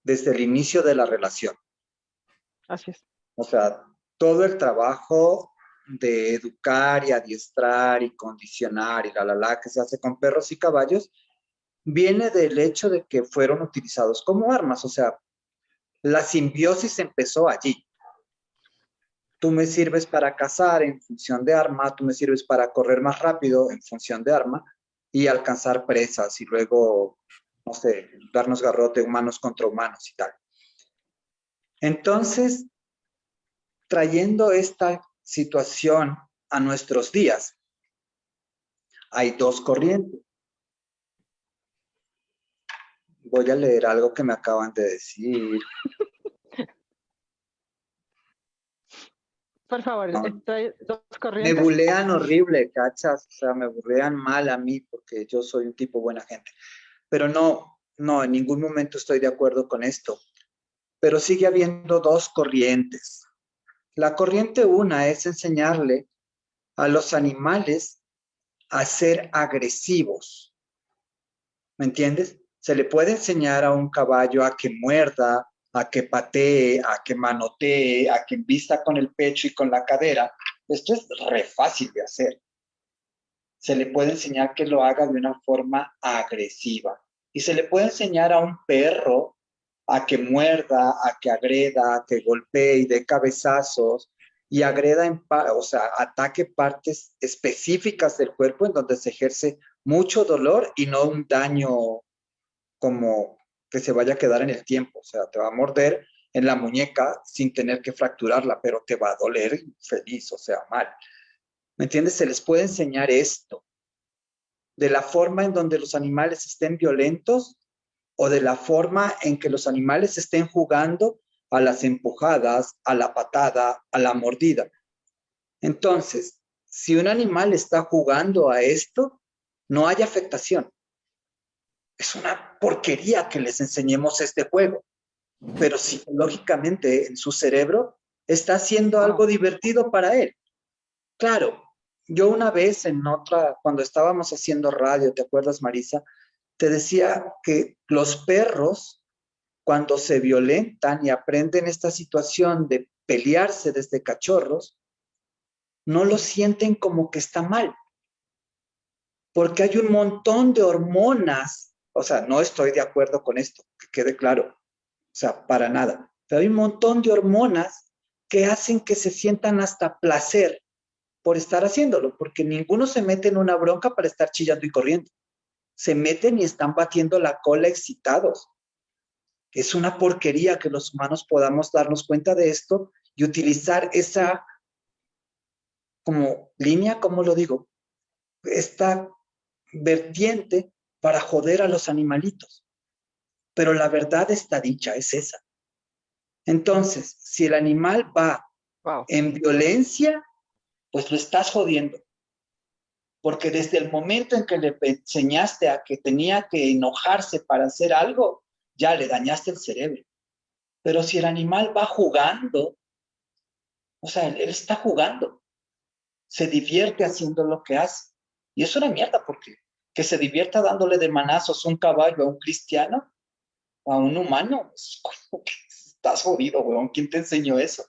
desde el inicio de la relación. Así es. O sea, todo el trabajo de educar y adiestrar y condicionar y que se hace con perros y caballos, viene del hecho de que fueron utilizados como armas. O sea, la simbiosis empezó allí. Tú me sirves para cazar en función de arma, tú me sirves para correr más rápido en función de arma y alcanzar presas y luego, no sé, darnos garrote humanos contra humanos y tal. Entonces, trayendo esta situación a nuestros días, hay dos corrientes. Voy a leer algo que me acaban de decir. Por favor, No, estoy dos me corrientes. bulean horrible, ¿cachas? O sea, me bulean mal a mí porque yo soy un tipo buena gente. Pero no, en ningún momento estoy de acuerdo con esto. Pero sigue habiendo dos corrientes. La corriente una es enseñarle a los animales a ser agresivos. ¿Me entiendes? Se le puede enseñar a un caballo a que muerda, a que patee, a que manotee, a que embista con el pecho y con la cadera. Esto es re fácil de hacer. Se le puede enseñar que lo haga de una forma agresiva. Y se le puede enseñar a un perro a que muerda, a que agreda, a que golpee y dé cabezazos y agreda, o sea, ataque partes específicas del cuerpo en donde se ejerce mucho dolor y no un daño como que se vaya a quedar en el tiempo. O sea, te va a morder en la muñeca sin tener que fracturarla, pero te va a doler feliz, o sea, mal. ¿Me entiendes? Se les puede enseñar esto, de la forma en donde los animales estén violentos o de la forma en que los animales estén jugando a las empujadas, a la patada, a la mordida. Entonces, si un animal está jugando a esto, no hay afectación. Es una porquería que les enseñemos este juego, pero psicológicamente en su cerebro está haciendo algo divertido para él. Claro, yo una vez en otra, cuando estábamos haciendo radio, ¿te acuerdas, Marisa? Te decía que los perros, cuando se violentan y aprenden esta situación de pelearse desde cachorros, no lo sienten como que está mal, porque hay un montón de hormonas. O sea, no estoy de acuerdo con esto, que quede claro, o sea, para nada, pero hay un montón de hormonas que hacen que se sientan hasta placer por estar haciéndolo, porque ninguno se mete en una bronca para estar chillando y corriendo. Se meten y están batiendo la cola excitados. Es una porquería que los humanos podamos darnos cuenta de esto y utilizar esa como línea, ¿cómo lo digo? Esta vertiente para joder a los animalitos. Pero la verdad está dicha, es esa. Entonces, si el animal va en violencia, pues lo estás jodiendo. Porque desde el momento en que le enseñaste a que tenía que enojarse para hacer algo, ya le dañaste el cerebro. Pero si el animal va jugando, o sea, él está jugando, se divierte haciendo lo que hace. Y es una mierda, porque que se divierta dándole de manazos un caballo a un cristiano, a un humano, es como que estás jodido, weón, ¿quién te enseñó eso?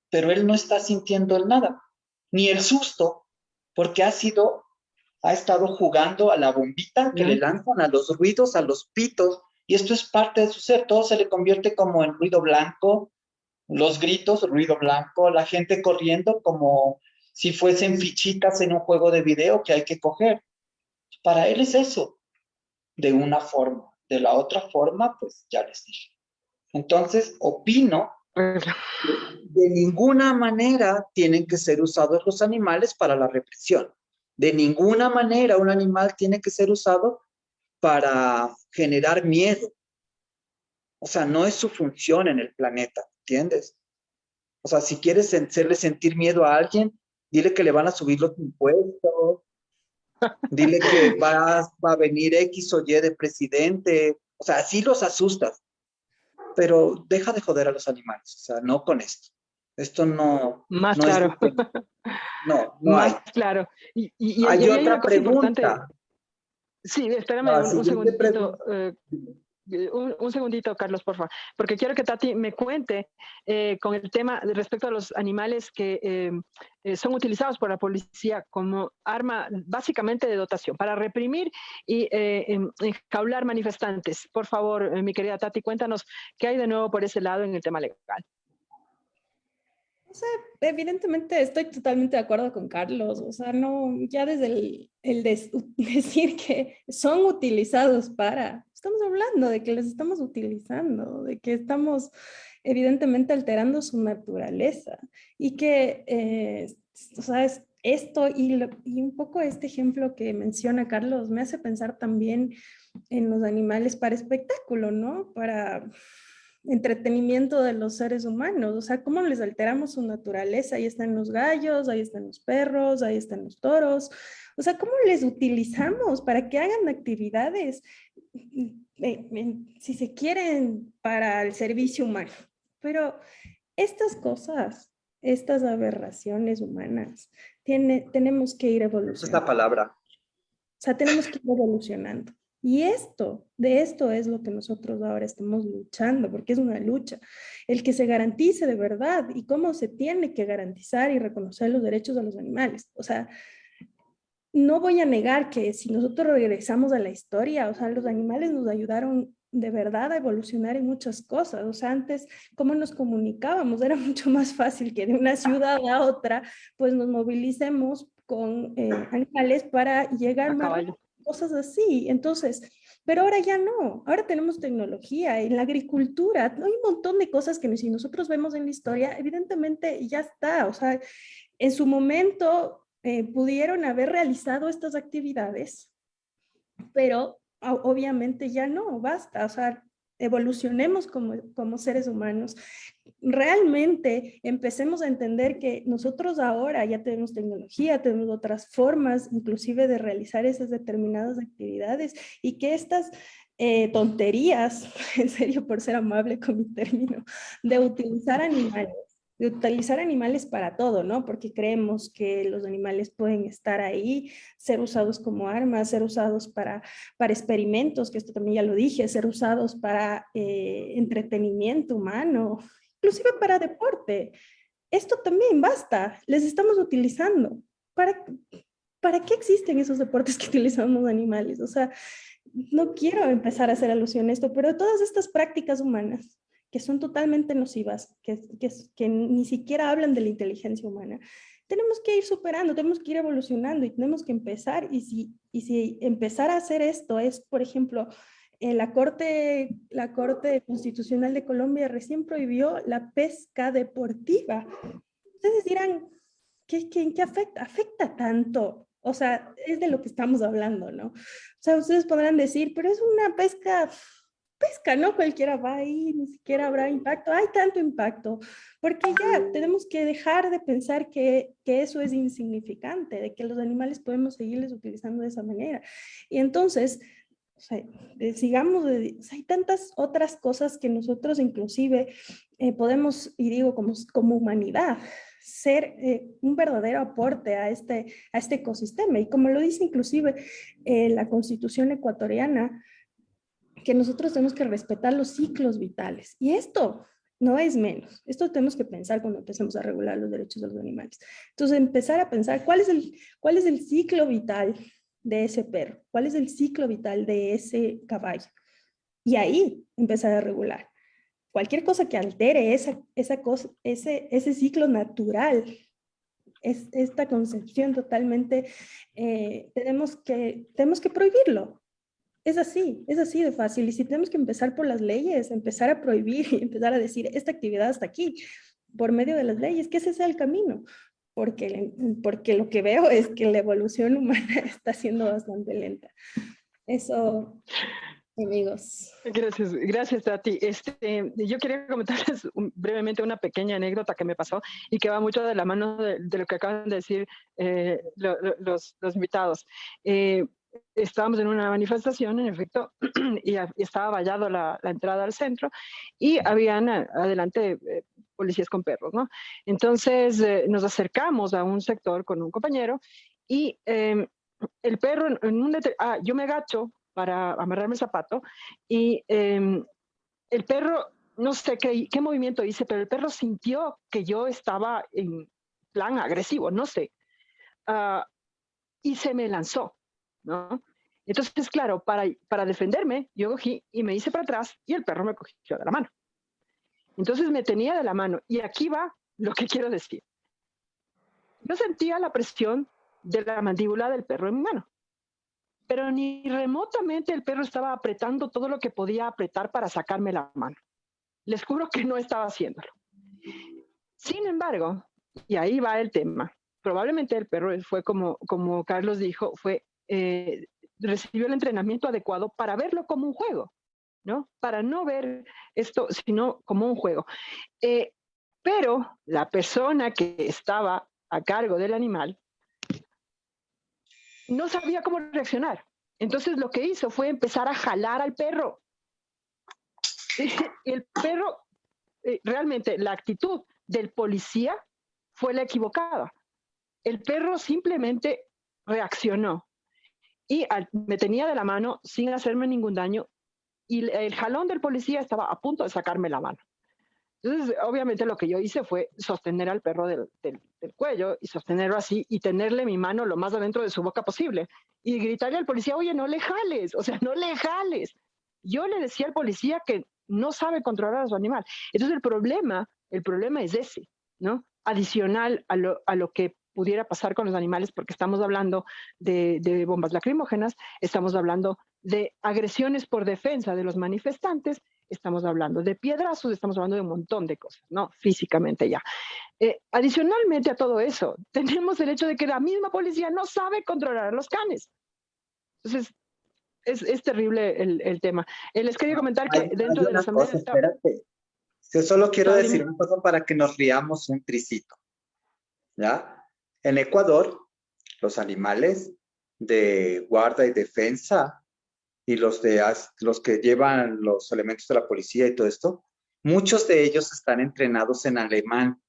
Pero él no está sintiendo el nada, ni el susto, porque ha estado jugando a la bombita que le lanzan, a los ruidos, a los pitos, y esto es parte de su ser. Todo se le convierte como en ruido blanco, los gritos, ruido blanco, la gente corriendo como si fuesen fichitas en un juego de video que hay que coger. Para él es eso, de una forma. De la otra forma, pues ya les dije. Entonces, opino de ninguna manera tienen que ser usados los animales para la represión. De ninguna manera un animal tiene que ser usado para generar miedo. O sea, no es su función en el planeta, ¿entiendes? O sea, si quieres hacerle sentir miedo a alguien, dile que le van a subir los impuestos, dile que va a venir X o Y de presidente. O sea, así los asustas. Pero deja de joder a los animales, o sea, no con esto. Esto Más no es claro. diferente. No hay. Más claro. Y Hay hay una otra cosa importante. pregunta. Sí, espérame La un siguiente segundito. pregunta. Un segundito, Carlos, por favor, porque quiero que Tati me cuente con el tema respecto a los animales que son utilizados por la policía como arma básicamente de dotación para reprimir y enjaular manifestantes. Por favor, mi querida Tati, cuéntanos qué hay de nuevo por ese lado en el tema legal. O sea, evidentemente estoy totalmente de acuerdo con Carlos. O sea, no, ya desde decir que son utilizados para, estamos hablando de que les estamos utilizando, de que estamos evidentemente alterando su naturaleza y que, o sea, esto y un poco este ejemplo que menciona Carlos me hace pensar también en los animales para espectáculo, ¿no? Para entretenimiento de los seres humanos, o sea, cómo les alteramos su naturaleza. Ahí están los gallos, ahí están los perros, ahí están los toros, o sea, cómo les utilizamos para que hagan actividades, si se quieren, para el servicio humano. Pero estas cosas, estas aberraciones humanas, tenemos que ir Esa es la evolucionando. palabra. O sea, tenemos que ir evolucionando. Y de esto es lo que nosotros ahora estamos luchando, porque es una lucha. El que se garantice de verdad y cómo se tiene que garantizar y reconocer los derechos de los animales. O sea, no voy a negar que si nosotros regresamos a la historia, o sea, los animales nos ayudaron de verdad a evolucionar en muchas cosas. O sea, antes, ¿cómo nos comunicábamos? Era mucho más fácil que de una ciudad a otra, pues nos movilicemos con animales para llegar A más caballo. rápido, cosas así. Entonces, pero ahora ya no, ahora tenemos tecnología, en la agricultura, hay un montón de cosas que si nosotros vemos en la historia, evidentemente ya está, o sea, en su momento pudieron haber realizado estas actividades, pero obviamente ya no, basta, o sea, evolucionemos como seres humanos, realmente empecemos a entender que nosotros ahora ya tenemos tecnología, tenemos otras formas inclusive de realizar esas determinadas actividades y que estas tonterías, en serio por ser amable con mi término, de utilizar animales para todo, ¿no? Porque creemos que los animales pueden estar ahí, ser usados como armas, ser usados para experimentos, que esto también ya lo dije, ser usados para entretenimiento humano, inclusive para deporte. Esto también basta, les estamos utilizando. ¿Para, ¿Para qué existen esos deportes que utilizamos animales? O sea, no quiero empezar a hacer alusión a esto, pero todas estas prácticas humanas que son totalmente nocivas, que ni siquiera hablan de la inteligencia humana, tenemos que ir superando, tenemos que ir evolucionando y tenemos que empezar. Y si empezar a hacer esto es, por ejemplo, la Corte Constitucional de Colombia recién prohibió la pesca deportiva. Ustedes dirán, ¿en qué afecta? Afecta tanto. O sea, es de lo que estamos hablando, ¿no? O sea, ustedes podrán decir, pero es una pesca, ¿no? Cualquiera va ahí, ni siquiera habrá impacto. Hay tanto impacto, porque ya tenemos que dejar de pensar que eso es insignificante, de que los animales podemos seguirles utilizando de esa manera. Y entonces, o sea, sigamos, o sea, hay tantas otras cosas que nosotros inclusive podemos, y digo como humanidad, ser un verdadero aporte a este ecosistema. Y como lo dice inclusive la Constitución ecuatoriana, que nosotros tenemos que respetar los ciclos vitales. Y esto no es menos. Esto tenemos que pensar cuando empecemos a regular los derechos de los animales. Entonces, empezar a pensar cuál es el ciclo vital de ese perro, cuál es el ciclo vital de ese caballo. Y ahí empezar a regular. Cualquier cosa que altere ese ciclo natural, esta concepción totalmente, tenemos que prohibirlo. Es así de fácil. Y si tenemos que empezar por las leyes, empezar a prohibir y empezar a decir esta actividad hasta aquí, por medio de las leyes, que ese sea el camino. Porque lo que veo es que la evolución humana está siendo bastante lenta. Eso, amigos. Gracias Tati. Yo quería comentarles brevemente una pequeña anécdota que me pasó y que va mucho de la mano de lo que acaban de decir los invitados. Estábamos en una manifestación, en efecto, y estaba vallado la entrada al centro y habían adelante policías con perros, ¿no? Entonces nos acercamos a un sector con un compañero y el perro, yo me agacho para amarrarme el zapato y el perro, no sé qué movimiento hice, pero el perro sintió que yo estaba en plan agresivo, no sé, y se me lanzó, ¿no? Entonces, claro, para defenderme, yo cogí y me hice para atrás y el perro me cogió de la mano. Entonces me tenía de la mano y aquí va lo que quiero decir. Yo sentía la presión de la mandíbula del perro en mi mano, pero ni remotamente el perro estaba apretando todo lo que podía apretar para sacarme la mano. Les juro que no estaba haciéndolo. Sin embargo, y ahí va el tema, probablemente el perro fue como Carlos dijo, recibió el entrenamiento adecuado para verlo como un juego, ¿no? Para no ver esto, sino como un juego. Pero la persona que estaba a cargo del animal no sabía cómo reaccionar. Entonces lo que hizo fue empezar a jalar al perro. El perro, realmente la actitud del policía fue la equivocada. El perro simplemente reaccionó y me tenía de la mano sin hacerme ningún daño y el jalón del policía estaba a punto de sacarme la mano. Entonces, obviamente lo que yo hice fue sostener al perro del cuello y sostenerlo así y tenerle mi mano lo más adentro de su boca posible y gritarle al policía, oye, no le jales, o sea, no le jales. Yo le decía al policía que no sabe controlar a su animal. Entonces el problema es ese, ¿no? Adicional a lo que pudiera pasar con los animales, porque estamos hablando de bombas lacrimógenas, estamos hablando de agresiones por defensa de los manifestantes, estamos hablando de piedrazos, estamos hablando de un montón de cosas, ¿no? Físicamente ya. Adicionalmente a todo eso, tenemos el hecho de que la misma policía no sabe controlar a los canes. Entonces, es terrible el tema. Les quería comentar que dentro de la asamblea... Espérate. Yo solo quiero decir dime. una cosa para que nos riamos un tricito. ¿Ya? En Ecuador, los animales de guarda y defensa y los que llevan los elementos de la policía y todo esto, muchos de ellos están entrenados en alemán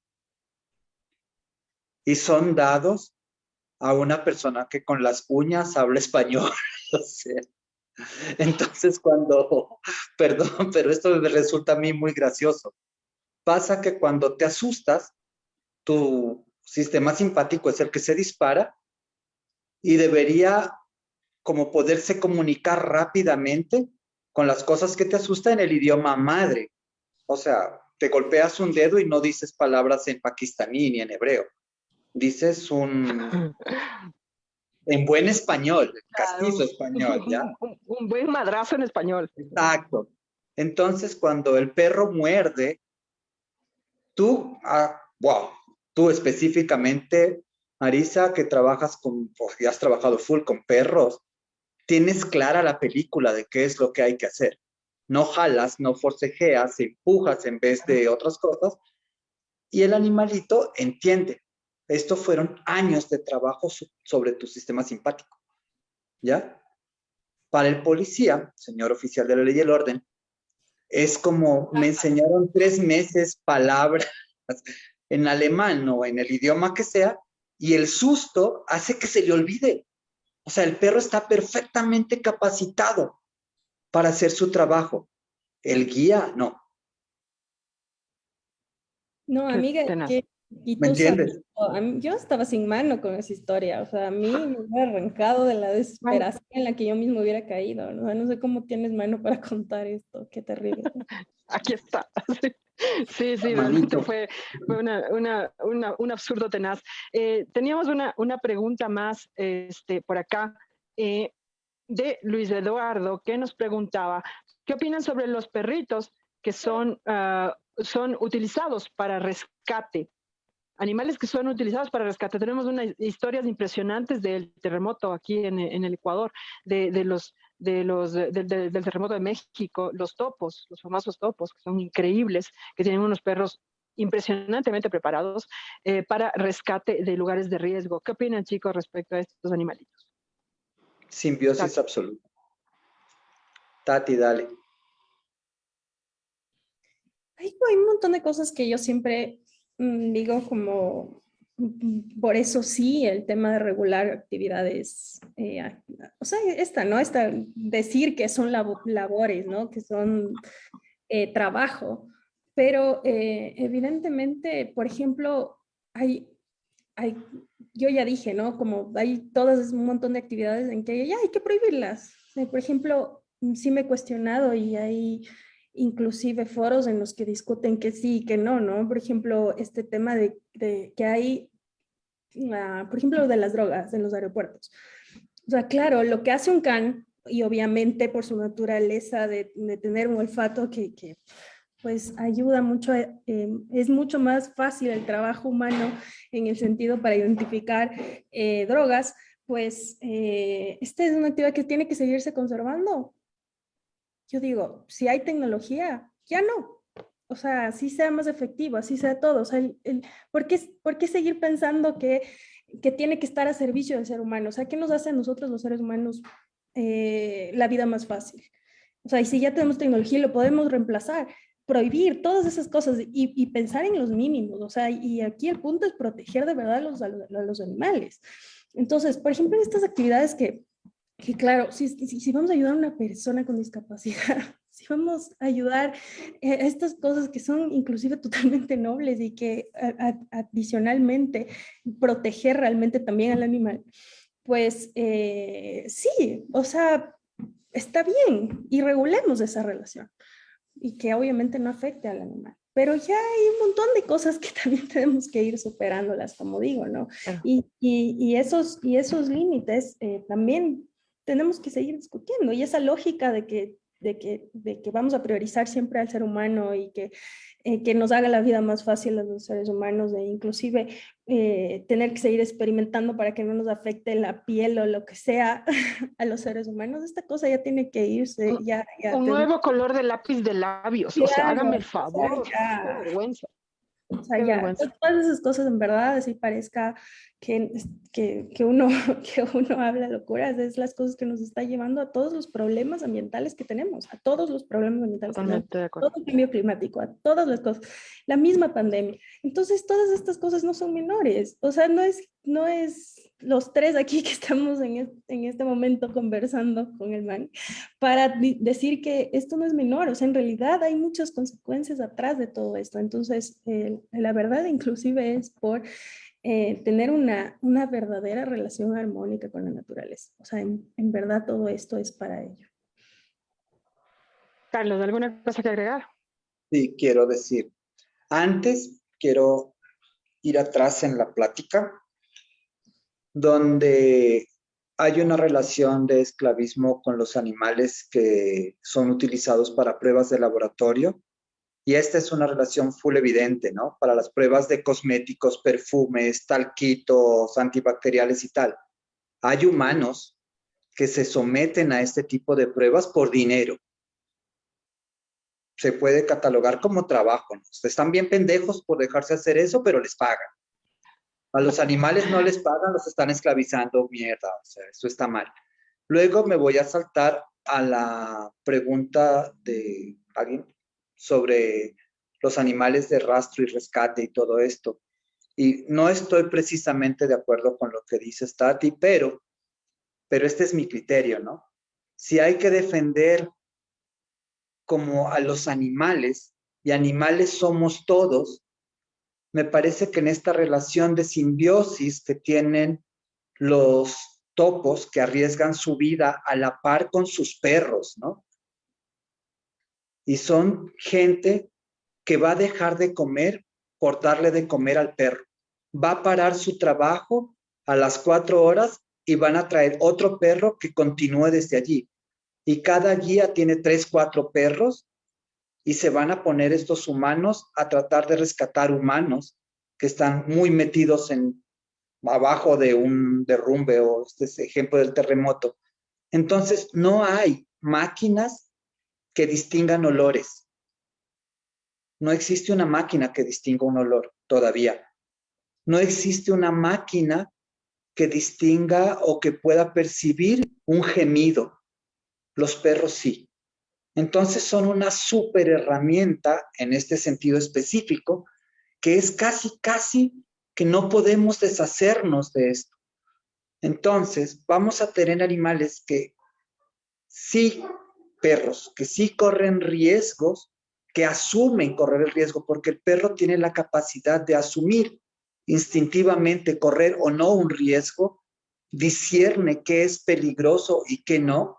y son dados a una persona que con las uñas habla español. O sea, entonces perdón, pero esto me resulta a mí muy gracioso. Pasa que cuando te asustas, tu sistema simpático es el que se dispara y debería como poderse comunicar rápidamente con las cosas que te asustan en el idioma madre. O sea, te golpeas un dedo y no dices palabras en pakistaní ni en hebreo. Dices en buen español, castizo español, ¿ya? Un buen madrazo en español. Exacto. Entonces, cuando el perro muerde, tú específicamente, Marisa, que trabajas y has trabajado full con perros, tienes clara la película de qué es lo que hay que hacer. No jalas, no forcejeas, empujas en vez de otras cosas, y el animalito entiende. Esto fueron años de trabajo sobre tu sistema simpático, ¿ya? Para el policía, señor oficial de la ley y el orden, es como me enseñaron 3 meses palabras en alemán o en el idioma que sea, y el susto hace que se le olvide. O sea, el perro está perfectamente capacitado para hacer su trabajo. El guía, no. No, amiga, y ¿Me tú sabes, entiendes? yo estaba sin mano con esa historia, o sea, a mí me hubiera arrancado de la desesperación en la que yo mismo hubiera caído, ¿no? O sea, no sé cómo tienes mano para contar esto, qué terrible. Aquí está. Sí, realmente fue un absurdo tenaz. Teníamos una pregunta más por acá de Luis Eduardo, que nos preguntaba, ¿qué opinan sobre los perritos que son utilizados para rescate? Animales que son utilizados para rescate. Tenemos unas historias impresionantes del terremoto aquí en el Ecuador, del terremoto de México, los topos, los famosos topos, que son increíbles, que tienen unos perros impresionantemente preparados para rescate de lugares de riesgo. ¿Qué opinan, chicos, respecto a estos animalitos? Simbiosis absoluta. Tati, dale. Hay un montón de cosas que yo siempre digo como, por eso sí, el tema de regular actividades, o sea, ¿no? Decir que son labores, ¿no? Que son trabajo, pero evidentemente, por ejemplo, yo ya dije, ¿no? Como hay todas un montón de actividades en que ya hay que prohibirlas. Por ejemplo, sí me he cuestionado y hay inclusive foros en los que discuten que sí y que no, ¿no? Por ejemplo, este tema de que hay, por ejemplo, de las drogas en los aeropuertos. O sea, claro, lo que hace un can, y obviamente por su naturaleza de tener un olfato que pues ayuda mucho, es mucho más fácil el trabajo humano en el sentido para identificar drogas, pues esta es una actividad que tiene que seguirse conservando. Yo digo, si hay tecnología, ya no. O sea, así sea más efectivo, así sea todo. O sea, ¿por qué seguir pensando que tiene que estar a servicio del ser humano? O sea, ¿qué nos hace a nosotros los seres humanos la vida más fácil? O sea, y si ya tenemos tecnología y lo podemos reemplazar, prohibir todas esas cosas y pensar en los mínimos. O sea, y aquí el punto es proteger de verdad a los animales. Entonces, por ejemplo, en estas actividades que claro, si vamos a ayudar a una persona con discapacidad, si vamos a ayudar a estas cosas que son inclusive totalmente nobles y que adicionalmente proteger realmente también al animal, pues sí, o sea, está bien y regulemos esa relación y que obviamente no afecte al animal. Pero ya hay un montón de cosas que también tenemos que ir superándolas, como digo, ¿no? Claro. Y esos límites también tenemos que seguir discutiendo. Y esa lógica de que vamos a priorizar siempre al ser humano y que nos haga la vida más fácil a los seres humanos, de inclusive tener que seguir experimentando para que no nos afecte la piel o lo que sea a los seres humanos, esta cosa ya tiene que irse. Un nuevo color de lápiz de labios. O sea, Claro, hágame el o sea, favor. Qué ya. vergüenza. O sea, Qué ya, vergüenza. todas esas cosas en verdad, así parezca que uno, que uno habla locuras, es las cosas que nos está llevando a todos los problemas ambientales que tenemos, a todos los problemas ambientales que tenemos, Totalmente de acuerdo. todo el cambio climático, a todas las cosas, la misma pandemia. Entonces, todas estas cosas no son menores, o sea, no es los tres aquí que estamos en este momento conversando con el man para decir que esto no es menor, o sea, en realidad hay muchas consecuencias atrás de todo esto. Entonces, la verdad inclusive es por tener una verdadera relación armónica con la naturaleza. O sea, en verdad todo esto es para ello. Carlos, ¿alguna cosa que agregar? Sí, quiero decir, antes quiero ir atrás en la plática, donde hay una relación de esclavismo con los animales que son utilizados para pruebas de laboratorio. Y esta es una relación full evidente, ¿no? Para las pruebas de cosméticos, perfumes, talquitos, antibacteriales y tal. Hay humanos que se someten a este tipo de pruebas por dinero. Se puede catalogar como trabajo, ¿no? Están bien pendejos por dejarse hacer eso, pero les pagan. A los animales no les pagan, los están esclavizando, mierda, o sea, eso está mal. Luego me voy a saltar a la pregunta de alguien sobre los animales de rastro y rescate y todo esto. Y no estoy precisamente de acuerdo con lo que dice Stati, pero este es mi criterio, ¿no? Si hay que defender como a los animales, y animales somos todos, me parece que en esta relación de simbiosis que tienen los topos que arriesgan su vida a la par con sus perros, ¿no? Y son gente que va a dejar de comer por darle de comer al perro. Va a parar su trabajo a las 4 horas y van a traer otro perro que continúe desde allí. Y cada guía tiene 3, 4 perros y se van a poner estos humanos a tratar de rescatar humanos que están muy metidos abajo de un derrumbe o este ejemplo del terremoto. Entonces, no hay máquinas que distingan olores. No existe una máquina que distinga un olor todavía. No existe una máquina que distinga o que pueda percibir un gemido. Los perros sí. Entonces son una súper herramienta en este sentido específico que es casi que no podemos deshacernos de esto. Entonces vamos a tener animales que sí, perros, que sí corren riesgos, que asumen correr el riesgo, porque el perro tiene la capacidad de asumir instintivamente correr o no un riesgo, discierne qué es peligroso y qué no,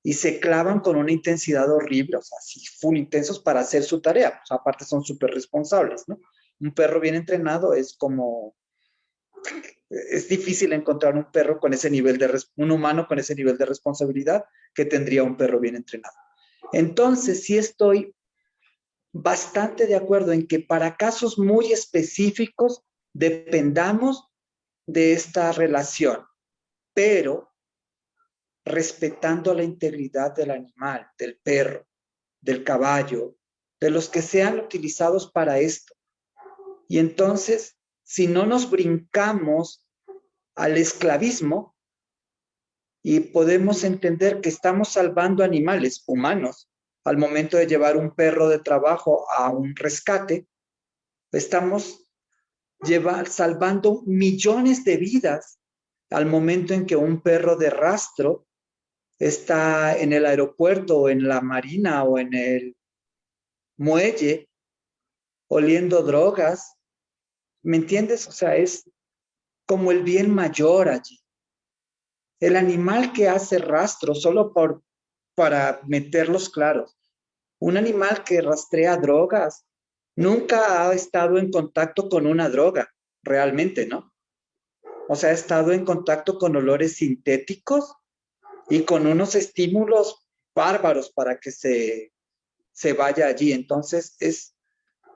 y se clavan con una intensidad horrible, o sea, así full intensos para hacer su tarea. O sea, aparte son súper responsables, ¿no? Un perro bien entrenado es como... Es difícil encontrar un perro con ese nivel un humano con ese nivel de responsabilidad que tendría un perro bien entrenado. Entonces, sí estoy bastante de acuerdo en que para casos muy específicos dependamos de esta relación, pero respetando la integridad del animal, del perro, del caballo, de los que sean utilizados para esto. Y entonces, si no nos brincamos al esclavismo y podemos entender que estamos salvando animales humanos al momento de llevar un perro de trabajo a un rescate, estamos salvando millones de vidas al momento en que un perro de rastro está en el aeropuerto o en la marina o en el muelle oliendo drogas. ¿Me entiendes? O sea, es como el bien mayor allí. El animal que hace rastro solo para meterlos claros. Un animal que rastrea drogas nunca ha estado en contacto con una droga, realmente, ¿no? O sea, ha estado en contacto con olores sintéticos y con unos estímulos bárbaros para que se vaya allí. Entonces, es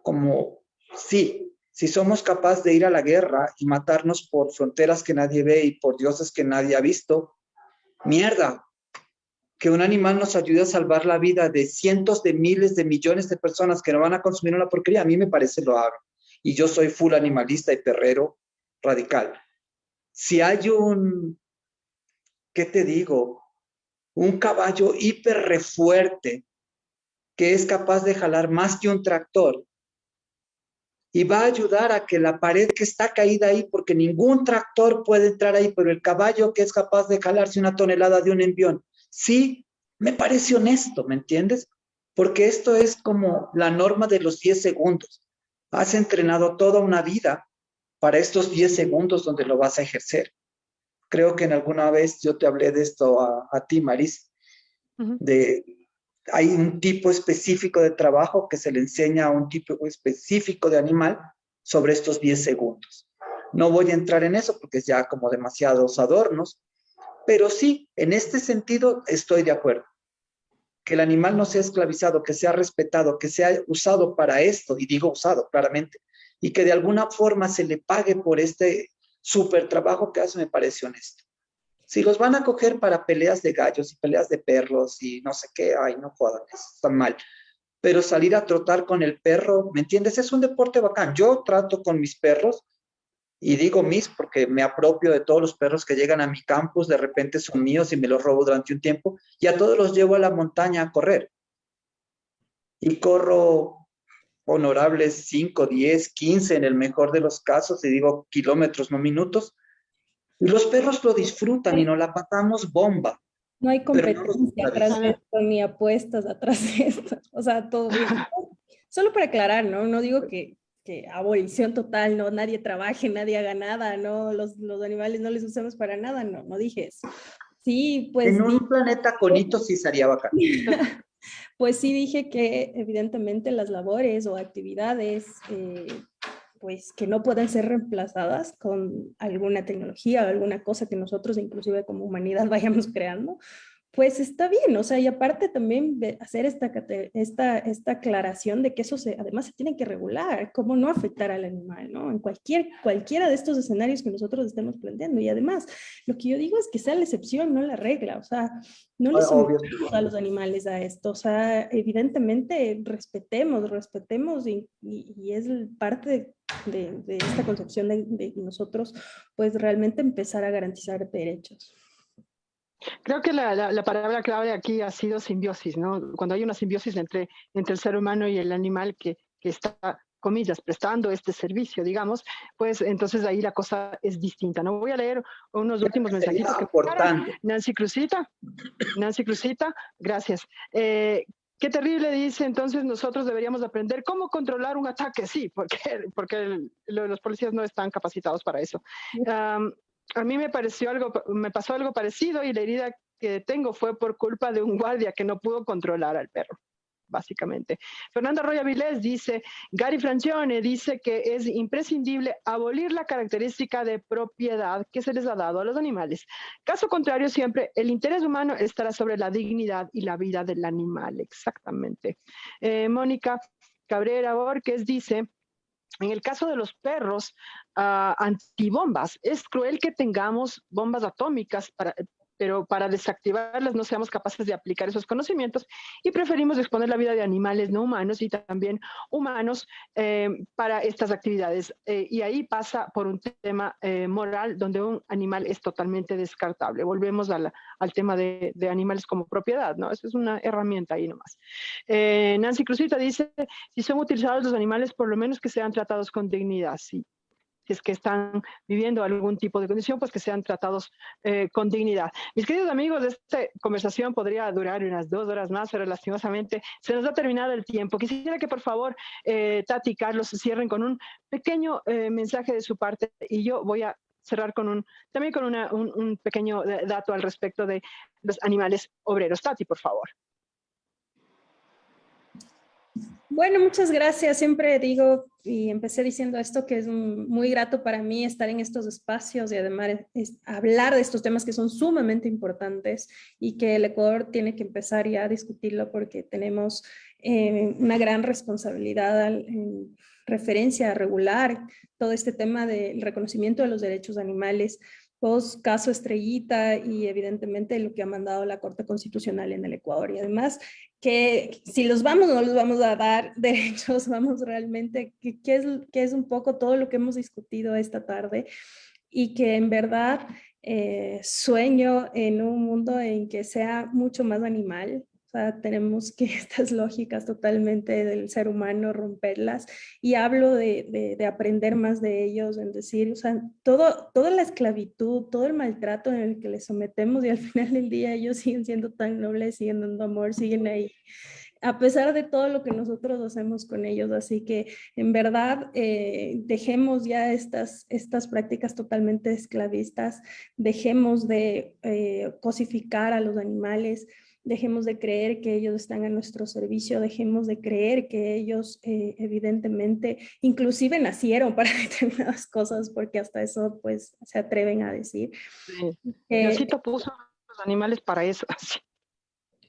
como, sí, si somos capaces de ir a la guerra y matarnos por fronteras que nadie ve y por dioses que nadie ha visto, mierda, que un animal nos ayude a salvar la vida de cientos de miles de millones de personas que no van a consumir una porquería, a mí me parece loable. Y yo soy full animalista y perrero radical. Si hay ¿qué te digo? Un caballo hiper refuerte que es capaz de jalar más que un tractor y va a ayudar a que la pared que está caída ahí, porque ningún tractor puede entrar ahí, pero el caballo que es capaz de jalarse una tonelada de un envión, sí, me parece honesto, ¿me entiendes? Porque esto es como la norma de los 10 segundos. Has entrenado toda una vida para estos 10 segundos donde lo vas a ejercer. Creo que en alguna vez yo te hablé de esto a ti, Maris, hay un tipo específico de trabajo que se le enseña a un tipo específico de animal sobre estos 10 segundos. No voy a entrar en eso porque es ya como demasiados adornos, pero sí, en este sentido estoy de acuerdo. Que el animal no sea esclavizado, que sea respetado, que sea usado para esto, y digo usado claramente, y que de alguna forma se le pague por este súper trabajo que hace, me parece honesto. Si los van a coger para peleas de gallos y peleas de perros y no sé qué, ay, no jodan, está mal. Pero salir a trotar con el perro, ¿me entiendes? Es un deporte bacán. Yo trato con mis perros, y digo mis porque me apropio de todos los perros que llegan a mi campus, de repente son míos y me los robo durante un tiempo, y a todos los llevo a la montaña a correr. Y corro honorables 5, 10, 15 en el mejor de los casos, y digo kilómetros, no minutos. Y los perros lo disfrutan y nos la pasamos bomba. No hay competencia No atrás de esto, ni apuestas atrás de esto. O sea, todo bien. Solo para aclarar, ¿no? No digo que abolición total, no, nadie trabaje, nadie haga nada, no, los animales no les usemos para nada, no, no dije eso. Sí, pues... En un planeta con hitos sí sería bacán. Pues sí dije que evidentemente las labores o actividades pues que no pueden ser reemplazadas con alguna tecnología o alguna cosa que nosotros inclusive como humanidad vayamos creando, pues está bien, o sea, y aparte también de hacer esta aclaración de que eso además se tiene que regular, cómo no afectar al animal, ¿no? En cualquiera de estos escenarios que nosotros estemos planteando. Y además, lo que yo digo es que sea la excepción, no la regla, o sea, no les sometamos a los animales a esto, o sea, evidentemente respetemos y es parte de esta concepción de nosotros, pues realmente empezar a garantizar derechos. Creo que la palabra clave aquí ha sido simbiosis, ¿no? Cuando hay una simbiosis entre el ser humano y el animal que está, comillas, prestando este servicio, digamos, pues entonces ahí la cosa es distinta, ¿no? Voy a leer unos últimos mensajitos que Nancy Cruzita, gracias. Qué terrible, dice, entonces nosotros deberíamos aprender cómo controlar un ataque, sí, porque los policías no están capacitados para eso. A mí me pasó algo parecido y la herida que tengo fue por culpa de un guardia que no pudo controlar al perro, básicamente. Fernanda Roya Vilés dice, Gary Francione dice que es imprescindible abolir la característica de propiedad que se les ha dado a los animales. Caso contrario, siempre el interés humano estará sobre la dignidad y la vida del animal, exactamente. Mónica Cabrera Borges dice, en el caso de los perros antibombas, es cruel que tengamos bombas atómicas, pero para desactivarlas no seamos capaces de aplicar esos conocimientos y preferimos exponer la vida de animales no humanos y también humanos para estas actividades. Y ahí pasa por un tema moral donde un animal es totalmente descartable. Volvemos al tema de animales como propiedad, ¿no? Esa es una herramienta ahí nomás. Nancy Cruzita dice, si son utilizados los animales, por lo menos que sean tratados con dignidad, sí. Si es que están viviendo algún tipo de condición, pues que sean tratados con dignidad. Mis queridos amigos, esta conversación podría durar unas 2 horas más, pero lastimosamente se nos ha terminado el tiempo. Quisiera que por favor Tati y Carlos cierren con un pequeño mensaje de su parte y yo voy a cerrar también con un pequeño dato al respecto de los animales obreros. Tati, por favor. Bueno, muchas gracias. Siempre digo, y empecé diciendo esto, que es muy grato para mí estar en estos espacios y además hablar de estos temas que son sumamente importantes y que el Ecuador tiene que empezar ya a discutirlo porque tenemos una gran responsabilidad en referencia a regular todo este tema del reconocimiento de los derechos animales, post caso Estrellita y evidentemente lo que ha mandado la Corte Constitucional en el Ecuador. Y además que si los vamos o no los vamos a dar derechos, vamos realmente, que es un poco todo lo que hemos discutido esta tarde y que en verdad sueño en un mundo en que sea mucho más animal. O sea, tenemos que estas lógicas totalmente del ser humano romperlas y hablo de aprender más de ellos, en decir, o sea, toda la esclavitud, todo el maltrato en el que les sometemos y al final del día ellos siguen siendo tan nobles, siguen dando amor, siguen ahí, a pesar de todo lo que nosotros hacemos con ellos. Así que en verdad dejemos ya estas prácticas totalmente esclavistas, dejemos de cosificar a los animales, dejemos de creer que ellos están a nuestro servicio, dejemos de creer que ellos evidentemente inclusive nacieron para determinadas cosas, porque hasta eso pues se atreven a decir. Sí. Diosito puso a los animales para eso.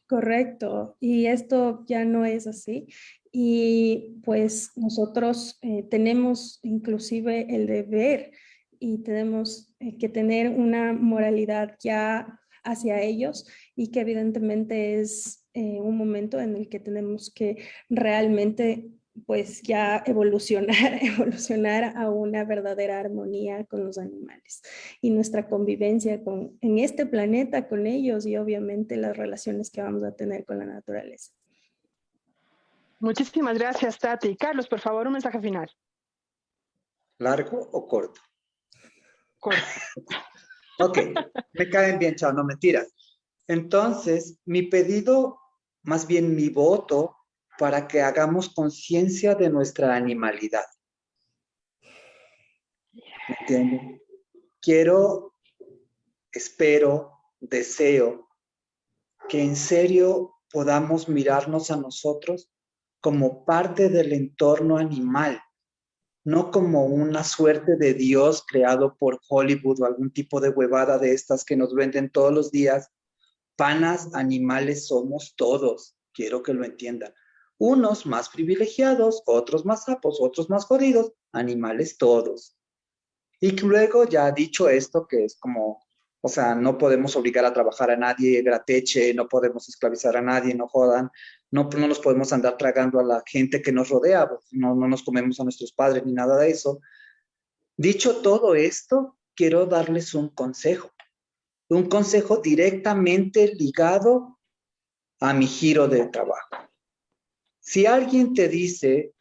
Correcto, y esto ya no es así. Y pues nosotros tenemos inclusive el deber y tenemos que tener una moralidad ya hacia ellos y que evidentemente es un momento en el que tenemos que realmente pues ya evolucionar a una verdadera armonía con los animales y nuestra convivencia en este planeta con ellos y obviamente las relaciones que vamos a tener con la naturaleza. Muchísimas gracias, Tati. Carlos, por favor, un mensaje final. ¿Largo o corto? Corto. Ok, me caen bien, chao, no mentiras. Entonces, mi pedido, más bien mi voto, para que hagamos conciencia de nuestra animalidad. ¿Me entienden? Quiero, espero, deseo que en serio podamos mirarnos a nosotros como parte del entorno animal, no como una suerte de Dios creado por Hollywood o algún tipo de huevada de estas que nos venden todos los días. Panas, animales somos todos, quiero que lo entiendan. Unos más privilegiados, otros más sapos, otros más jodidos, animales todos. Y luego ya dicho esto, que es como, o sea, no podemos obligar a trabajar a nadie, grateche, no podemos esclavizar a nadie, no jodan, no nos podemos andar tragando a la gente que nos rodea, no nos comemos a nuestros padres ni nada de eso. Dicho todo esto, quiero darles un consejo directamente ligado a mi giro de trabajo. Si alguien te dice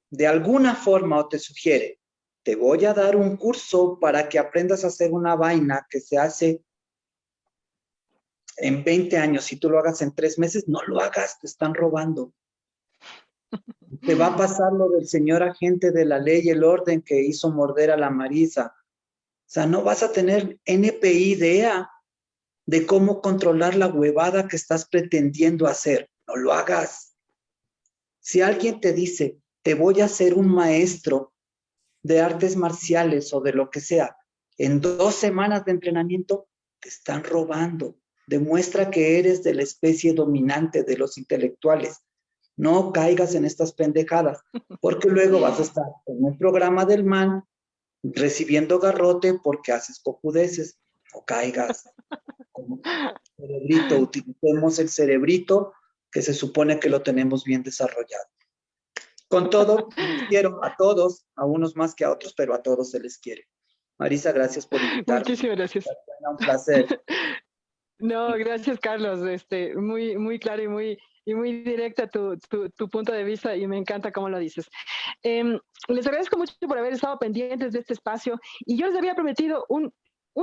de alguna forma o te sugiere, te voy a dar un curso para que aprendas a hacer una vaina que se hace en 20 años, si tú lo hagas en 3 meses, no lo hagas, te están robando. Te va a pasar lo del señor agente de la ley y el orden que hizo morder a la Marisa. O sea, no vas a tener NPI idea de cómo controlar la huevada que estás pretendiendo hacer. No lo hagas. Si alguien te dice, te voy a hacer un maestro de artes marciales o de lo que sea, en 2 semanas de entrenamiento, te están robando. Demuestra que eres de la especie dominante de los intelectuales. No caigas en estas pendejadas, porque luego vas a estar en el programa del man recibiendo garrote porque haces cojudeces. No caigas. Como cerebrito, utilicemos el cerebrito que se supone que lo tenemos bien desarrollado. Con todo, les quiero a todos, a unos más que a otros, pero a todos se les quiere. Marisa, gracias por invitarme. Muchísimas gracias. Un placer. No, gracias, Carlos. Muy, muy claro y muy directa tu punto de vista y me encanta cómo lo dices. Les agradezco mucho por haber estado pendientes de este espacio y yo les había prometido un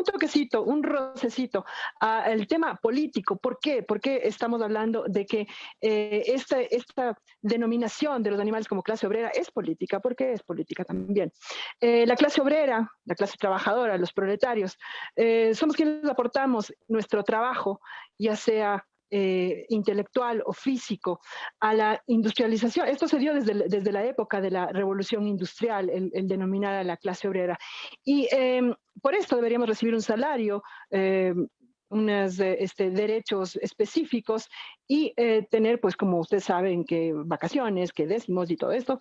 toquecito, un rocecito al tema político. ¿Por qué? Porque estamos hablando de que esta denominación de los animales como clase obrera es política, porque es política también. La clase obrera, la clase trabajadora, los proletarios, somos quienes aportamos nuestro trabajo, ya sea intelectual o físico, a la industrialización. Esto se dio desde la época de la revolución industrial, el denominar a la clase obrera. Y por esto deberíamos recibir un salario, unos derechos específicos y tener, pues como ustedes saben, que vacaciones, que décimos y todo esto,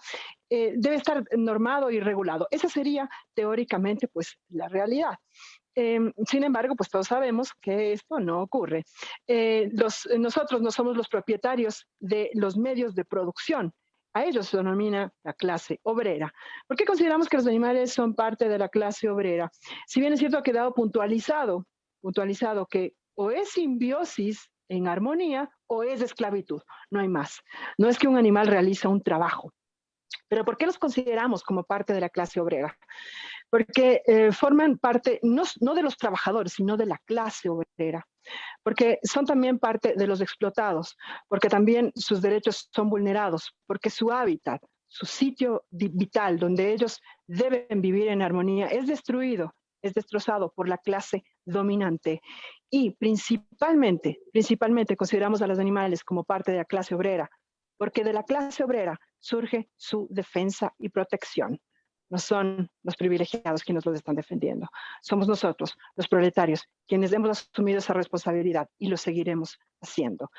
debe estar normado y regulado. Esa sería teóricamente pues la realidad. Sin embargo, pues todos sabemos que esto no ocurre. Nosotros no somos los propietarios de los medios de producción. A ellos se denomina la clase obrera. ¿Por qué consideramos que los animales son parte de la clase obrera? Si bien es cierto, ha quedado puntualizado que o es simbiosis en armonía o es esclavitud, no hay más. No es que un animal realiza un trabajo. Pero ¿por qué los consideramos como parte de la clase obrera? Porque forman parte no de los trabajadores, sino de la clase obrera, porque son también parte de los explotados, porque también sus derechos son vulnerados, porque su hábitat, su sitio vital donde ellos deben vivir en armonía es destruido, es destrozado por la clase dominante. Y principalmente consideramos a los animales como parte de la clase obrera, porque de la clase obrera surge su defensa y protección. No son los privilegiados quienes los están defendiendo. Somos nosotros, los proletarios, quienes hemos asumido esa responsabilidad y lo seguiremos haciendo.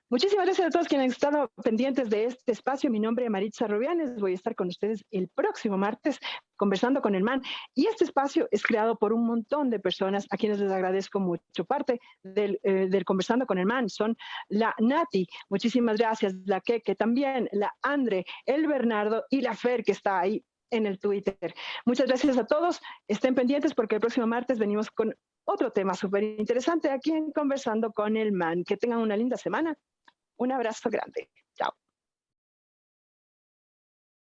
Muchísimas gracias a todos quienes han estado pendientes de este espacio. Mi nombre es Maritza Rubianes. Voy a estar con ustedes el próximo martes conversando con el MAN. Y este espacio es creado por un montón de personas a quienes les agradezco mucho. Parte del Conversando con el MAN son la Nati, muchísimas gracias, la Keke también, la Andre, el Bernardo y la Fer que está ahí en el Twitter. Muchas gracias a todos. Estén pendientes porque el próximo martes venimos con otro tema súper interesante aquí en Conversando con el MAN. Que tengan una linda semana. Un abrazo grande.